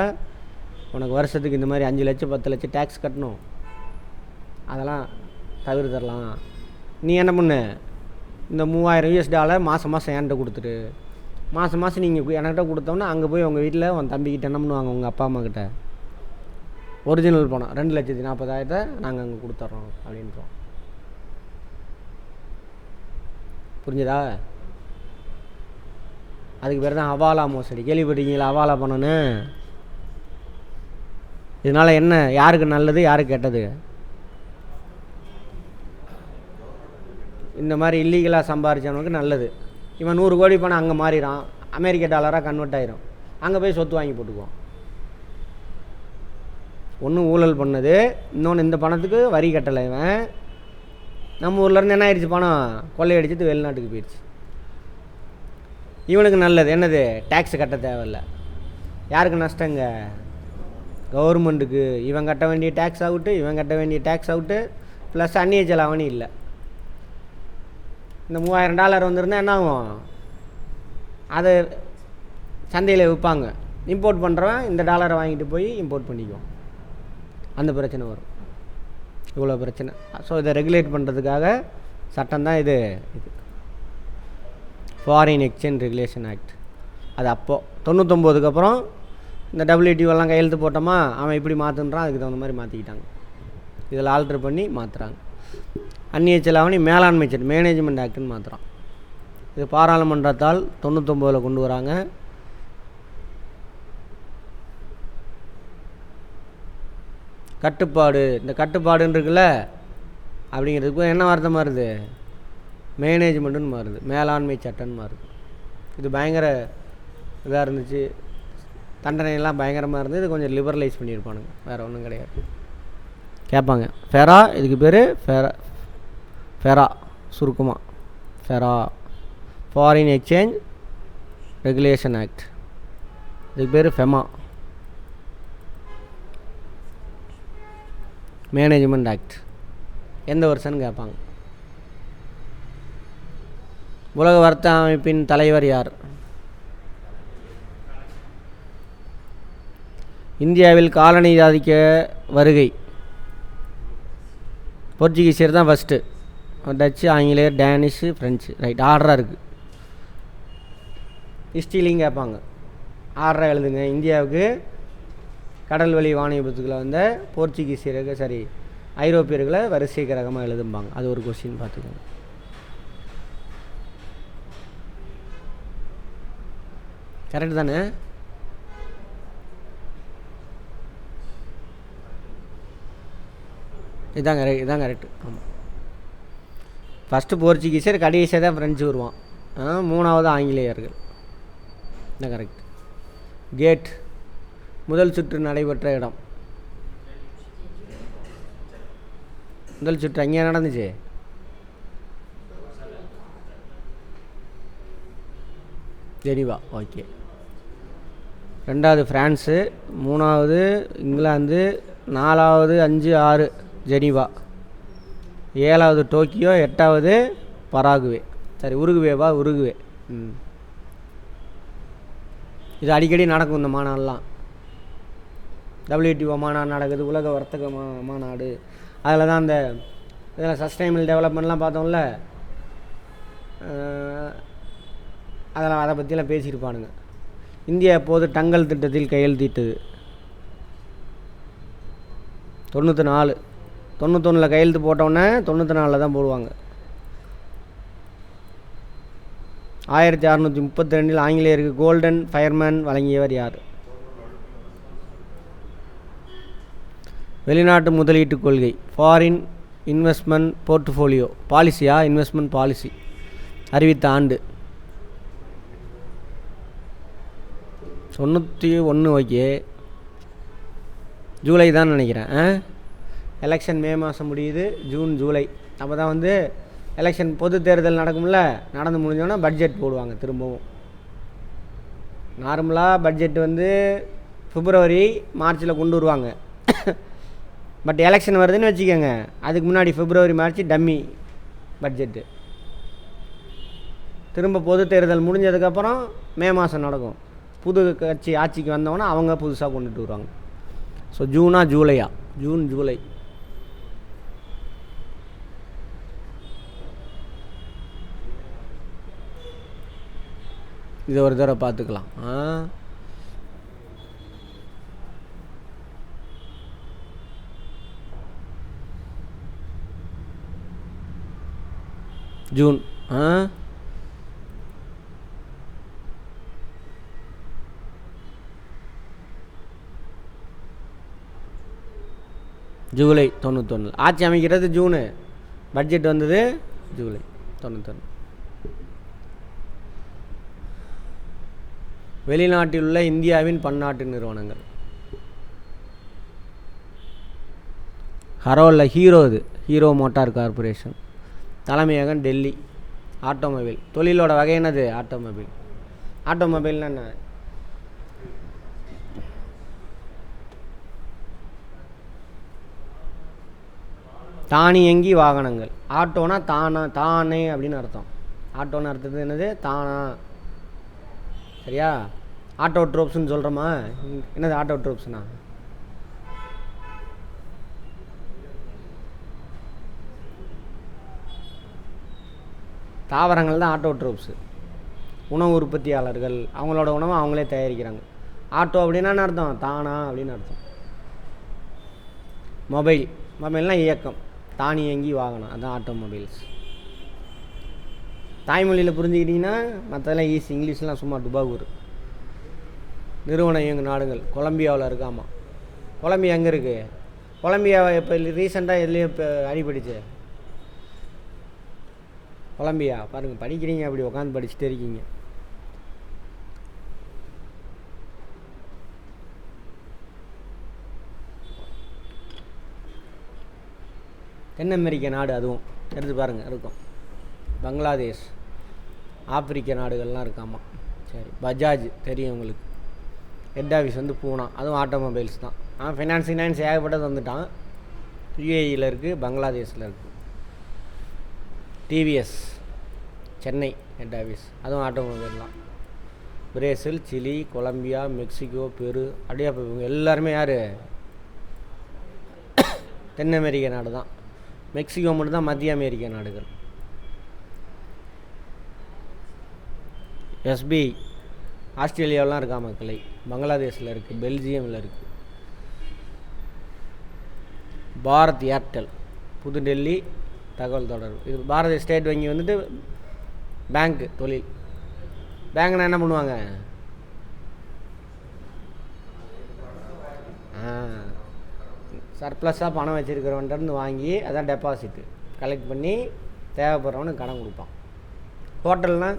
உனக்கு வருஷத்துக்கு இந்த மாதிரி 5 லட்சம் 10 லட்சம் டேக்ஸ் கட்டணும். அதெல்லாம் தவிர்த்தரலாம். நீ என்ன பண்ணு? இந்த $3,000 மாதம் என்கிட்ட கொடுத்துரு. மாதம் நீங்கள் என்கிட்ட கொடுத்தோன்னா அங்கே போய் உங்கள் வீட்டில் உன் தம்பிக்கிட்ட என்ன பண்ணுவாங்க, உங்கள் அப்பா அம்மா கிட்ட ஒரிஜினல் பணம் 2,40,000 நாங்கள் அங்கே கொடுத்துட்றோம் அப்படின்றோம். புரிஞ்சுதா? அதுக்கு பேர் தான் ஹவாலா மோசடி. கேள்விப்பட்டீங்களா? ஹவாலா பணம்னு. இதனால் என்ன, யாருக்கு நல்லது யாருக்கு கெட்டது? இந்த மாதிரி இல்லீகலாக சம்பாதிச்சவனுக்கு நல்லது. இவன் 100 கோடி பணம் அங்கே மாறிடான், அமெரிக்க டாலராக கன்வெர்ட் ஆயிரும். அங்கே போய் சொத்து வாங்கி போட்டுக்குவான். ஒன்று ஊழல் பண்ணது, இன்னொன்று இந்த பணத்துக்கு வரி கட்டலை. இவன் நம்ம ஊர்லேருந்து என்ன ஆயிடுச்சு, பணம் கொள்ளையடிச்சிட்டு வெளிநாட்டுக்கு போயிடுச்சு. இவனுக்கு நல்லது என்னது? டேக்ஸ் கட்ட தேவையில்லை. யாருக்கு நஷ்டங்க? கவர்மெண்ட்டுக்கு. இவன் கட்ட வேண்டிய டேக்ஸ் அவுட்டு, இவன் கட்ட வேண்டிய டேக்ஸ் அவுட்டு, ப்ளஸ் அந்நிய செலாவணி இல்லை. இந்த $3,000 வந்துருந்தால் என்ன ஆகும்? அதை சந்தையில் விற்பாங்க. இம்போர்ட் பண்ணுறவன் இந்த டாலரை வாங்கிட்டு போய் இம்போர்ட் பண்ணிக்குவோம். அந்த பிரச்சனை வரும். இவ்வளோ பிரச்சனை. ஸோ இதை ரெகுலேட் பண்ணுறதுக்காக சட்டம் தான் இது ஃபாரின் எக்ஸ்சேஞ்ச் ரெகுலேஷன் ஆக்ட். அது அப்போது 99க்கு அப்புறம் இந்த WTO கையெழுத்து போட்டோமா, அவன் இப்படி மாற்றுன்றான், அதுக்கு தகுந்த மாதிரி மாற்றிக்கிட்டாங்க. இதில் ஆல்ட்ரு பண்ணி மாற்றுறாங்க. அந்நிய செலாவணி மேலாண்மை சட்டம், மேனேஜ்மெண்ட் ஆக்ட்னு மாற்றுறான். இது பாராளுமன்றத்தால் 99ல் கொண்டு வராங்க. கட்டுப்பாடு. இந்த கட்டுப்பாடுன்னு இருக்குல்ல அப்படிங்கிறதுக்கு என்ன வார்த்தை மாறுது? மேனேஜ்மெண்ட்டுன்னு மாறுது, மேலாண்மை சட்டம்னு மாறுது. இது பயங்கர இதாக இருந்துச்சு, தண்டனையெல்லாம் பயங்கரமாக இருந்தது. இது கொஞ்சம் லிபரலைஸ் பண்ணியிருப்பானுங்க, வேறு ஒன்றும் கிடையாது. கேட்பாங்க ஃபெரா, இதுக்கு பேர் ஃபெரா சுருக்கமாக ஃபெரா, ஃபாரின் எக்ஸ்சேஞ்ச் ரெகுலேஷன் ஆக்ட். இதுக்கு பேர் ஃபெமா, மேனேஜ்மெண்ட் ஆக்ட். எந்த வருஷம்னு கேட்பாங்க. உலக வர்த்தக அமைப்பின் தலைவர் யார்? இந்தியாவில் காலனி ஆதிக்க வருகை போர்ச்சுகீசியர் தான் ஃபஸ்ட்டு. டச்சு, ஆங்கிலேயர், டேனிஷு, ஃப்ரெஞ்சு. ரைட், ஆர்டராக இருக்குது. ஹிஸ்ட்ரிலையும் கேட்பாங்க, ஆர்டராக எழுதுங்க. இந்தியாவுக்கு கடல் வழி வாணிபத்துக்குள்ள வந்த போர்ச்சுகீசியர்கள், சரி ஐரோப்பியர்களை வரிசை கிரகமாக எழுதும்பாங்க. அது ஒரு கொஸ்டின் பார்த்துக்கோங்க. கரெக்டு தானே? இதான் கரெக்டு. ஆமாம், ஃபஸ்ட்டு போர்ச்சுகீசியர், கடைசியாக தான் ஃப்ரெஞ்சு வருவான், மூணாவது ஆங்கிலேயர்கள். இதான் கரெக்ட். கேட் முதல் சுற்று நடைபெற்ற இடம். முதல் சுற்று அங்கேயே நடந்துச்சு. ஜெனீவா. ஓகே. ரெண்டாவது ஃப்ரான்ஸு, மூணாவது இங்கிலாந்து, நாலாவது 5, 6 ஜெனீவா, 7வது டோக்கியோ, 8வது பராகுவே. சரி, உருகுவேவா? உருகுவே. இது அடிக்கடி நடக்கும் இந்த மாநாடுலாம். WTO மாநாடு நடக்குது, உலக வர்த்தக மாநாடு. அதில் தான் அந்த இதில் சஸ்டைனபிள் டெவலப்மெண்ட்லாம் பார்த்தோம்ல, அதெல்லாம் அதை பற்றிலாம் பேசியிருப்பானுங்க. இந்தியா எப்போது டங்கல் திட்டத்தில் கையெழுத்திட்டது? 94. 91 கையெழுத்து போட்டோன்னே 94 தான் போடுவாங்க. 1632 ஆங்கிலேயருக்கு கோல்டன் ஃபயர்மேன் வழங்கியவர் யார்? வெளிநாட்டு முதலீட்டு கொள்கை, ஃபாரின் இன்வெஸ்ட்மெண்ட் போர்ட்ஃபோலியோ பாலிசியா, இன்வெஸ்ட்மெண்ட் பாலிசி அறிவித்த ஆண்டு 91. ஓகே, ஜூலை தான் நினைக்கிறேன். எலெக்ஷன் மே மாதம் முடியுது, ஜூன் ஜூலை. அப்போ தான் வந்து எலெக்ஷன் பொது தேர்தல் நடக்கும்ல, நடந்து முடிஞ்சோன்னா பட்ஜெட் போடுவாங்க திரும்பவும். நார்மலாக பட்ஜெட் வந்து பிப்ரவரி மார்ச்சில் கொண்டு வருவாங்க. பட் எலெக்ஷன் வருதுன்னு வச்சுக்கோங்க, அதுக்கு முன்னாடி பிப்ரவரி மார்ச் டம்மி பட்ஜெட்டு. திரும்ப பொது தேர்தல் முடிஞ்சதுக்கப்புறம் மே மாதம் நடக்கும். புது கட்சி ஆட்சிக்கு வந்தோன்னா அவங்க புதுசாக கொண்டுட்டு வருவாங்க. ஸோ ஜூனா ஜூலையா? June July. இதை ஒரு தடவை பார்த்துக்கலாம். ஜூன். ஜூலை 91. ஆட்சி அமைக்கிறது ஜூனு, பட்ஜெட் வந்தது ஜூலை 91. வெளிநாட்டில் உள்ள இந்தியாவின் பன்னாட்டு நிறுவனங்கள். ஹீரோ, இது ஹீரோ மோட்டார் கார்பரேஷன். தலைமையகம் டெல்லி. ஆட்டோமொபைல் தொழிலோட வகை என்னது? ஆட்டோமொபைல். ஆட்டோமொபைல்னா என்ன? தானியங்கி வாகனங்கள். ஆட்டோனா தானே அப்படின்னு அர்த்தம். ஆட்டோன்னு அர்த்தது என்னது? தானா. சரியா? ஆட்டோ ட்ரோப்ஸ்ன்னு சொல்கிறோமா? என்னது ஆட்டோ ட்ரோப்ஸ்னா? தாவரங்கள் தான் ஆட்டோ ட்ரோப்ஸு. உணவு உற்பத்தியாளர்கள், அவங்களோட உணவை அவங்களே தயாரிக்கிறாங்க. ஆட்டோ அப்படின்னா அர்த்தம் தானா அப்படின்னு அர்த்தம். மொபைல்னால் இயக்கம், தானியங்கி வாகனம், அதுதான் ஆட்டோமொபைல்ஸ். தாய்மொழியில் புரிஞ்சுக்கிட்டிங்கன்னா மற்றதெல்லாம் ஈஸி. இங்கிலீஷ்லாம் சும்மா டுபாகூர். நிறுவனம் இயங்கும் நாடுகள். கொலம்பியாவில் இருக்காமா. கொலம்பியா எங்கே இருக்குது? கொலம்பியாவை இப்போ ரீசெண்டாக எதுலேயும் இப்போ அடிபடிச்சு. கொலம்பியா பாருங்கள், படிக்கிறீங்க, அப்படி உட்காந்து படிச்சுட்டே இருக்கீங்க. தென் அமெரிக்க நாடு, அதுவும் எடுத்து பாருங்கள் இருக்கும். பங்களாதேஷ், ஆப்பிரிக்க நாடுகள்லாம் இருக்காமா. சரி, பஜாஜ் தெரியும் உங்களுக்கு. ஹெட் ஆஃபீஸ் வந்து பூனா, அதுவும் ஆட்டோமொபைல்ஸ் தான். ஃபினான்ஸ் ஏகப்பட்டது வந்துட்டான். யுஏஇயில் இருக்குது, பங்களாதேஷில் இருக்குது. டிவிஎஸ் சென்னை ஹெட் ஆஃபீஸ், அதுவும் ஆட்டோமொபைல் தான். பிரேசில், சிலி, கொலம்பியா, மெக்சிகோ, பெரு, அப்படியே இவங்க எல்லாருமே யார்? தென் அமெரிக்க நாடு தான். மெக்சிகோ மட்டும்தான் மத்திய அமெரிக்க நாடுகள். எஸ்பிஐ ஆஸ்திரேலியாவெலாம் இருக்கா மக்களை. பங்களாதேஷில் இருக்குது, பெல்ஜியமில் இருக்குது. பாரத் ஏர்டெல் புதுடெல்லி தகவல் தொடர்பு. இது பாரத ஸ்டேட் வங்கி வந்துட்டு பேங்க்கு, தொழில். பேங்க்னா என்ன பண்ணுவாங்க? சர்ப்ளஸாக பணம் வச்சுருக்கிறவன்ட்டு வாங்கி அதான் டெபாசிட்டு கலெக்ட் பண்ணி தேவைப்படுறவனுக்கு கடன் கொடுப்பான். ஹோட்டல்னால்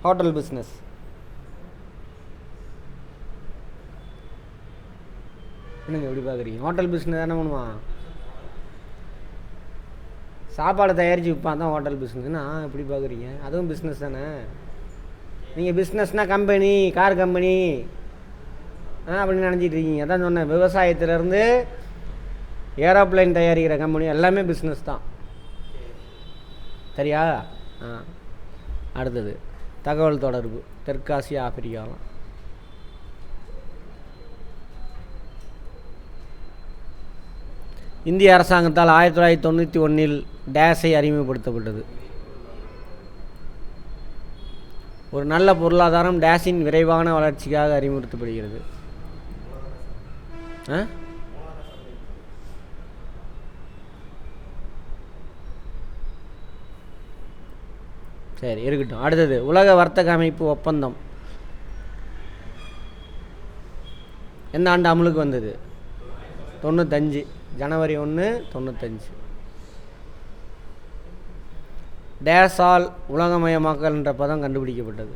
ஹோட்டல் பிஸ்னஸ். என்னங்க எப்படி பார்க்குறீங்க? ஹோட்டல் பிஸ்னஸ் தானே பண்ணுவான், சாப்பாடு தயாரித்து விற்பான், தான் ஹோட்டல் பிஸ்னஸ்னா. எப்படி பார்க்குறீங்க? அதுவும் பிஸ்னஸ் தானே. நீங்கள் பிஸ்னஸ்னால் கம்பெனி, கார் கம்பெனி அப்படின்னு நினச்சிட்டு இருக்கீங்க. அதான் சொன்னேன், விவசாயத்திலேருந்து ஏரோப்ளைன் தயாரிக்கிற கம்பெனி எல்லாமே பிஸ்னஸ் தான். சரியா? அடுத்தது தகவல் தொடர்பு, தெற்காசியா, ஆப்பிரிக்காலாம். இந்திய அரசாங்கத்தால் 1991 டேஸை அறிமுகப்படுத்தப்பட்டது. ஒரு நல்ல பொருளாதாரம் டேஸின் விரைவான வளர்ச்சிக்காக அறிமுகப்படுத்தப்படுகிறது. சரி இருக்கட்டும். அடுத்தது உலக வர்த்தக அமைப்பு ஒப்பந்தம் எந்த ஆண்டு அமலுக்கு வந்தது? 95, ஜனவரி 1, 95. டேஸால் உலகமயமாக்கல் என்ற பதம் கண்டுபிடிக்கப்பட்டது.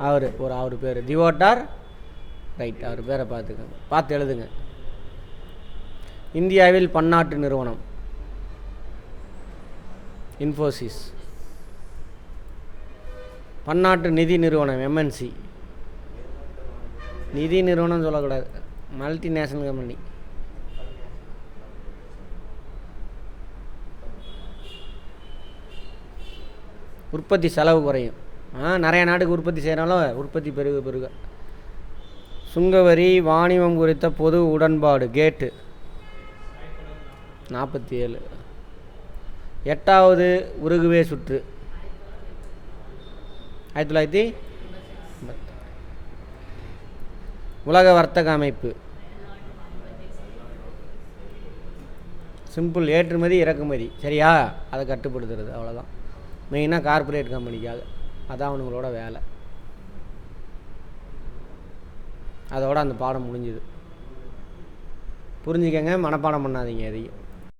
அவர் பேர் திவோட்டார். ரைட், அவர் பேரை பார்த்து எழுதுங்க. இந்தியாவில் பன்னாட்டு நிறுவனம் இன்ஃபோசிஸ். பன்னாட்டு நிதி நிறுவனம் எம்என்சி. நிதி நிறுவனம் சொல்லக்கூடாது, மல்டிநேஷனல் கம்பெனி. உற்பத்தி செலவு குறையும். நிறைய நாட்டுக்கு உற்பத்தி செய்கிறாலும் உற்பத்தி பெருக. சுங்கவரி வாணிபம் குறித்த பொது உடன்பாடு கேட்டு 47. 8வது உருகுவே சுற்று 1900. உலக வர்த்தக அமைப்பு சிம்பிள், ஏற்றுமதி இறக்குமதி. சரியா? அதை கட்டுப்படுத்துறது, அவ்வளோதான். மெயினாக கார்ப்பரேட் கம்பெனிக்காக, அதான் அவனுங்களோட வேலை. அதோட அந்த பாடம் முடிஞ்சுது. புரிஞ்சுக்கங்க, மனப்பாடம் பண்ணாதீங்க எதையும்.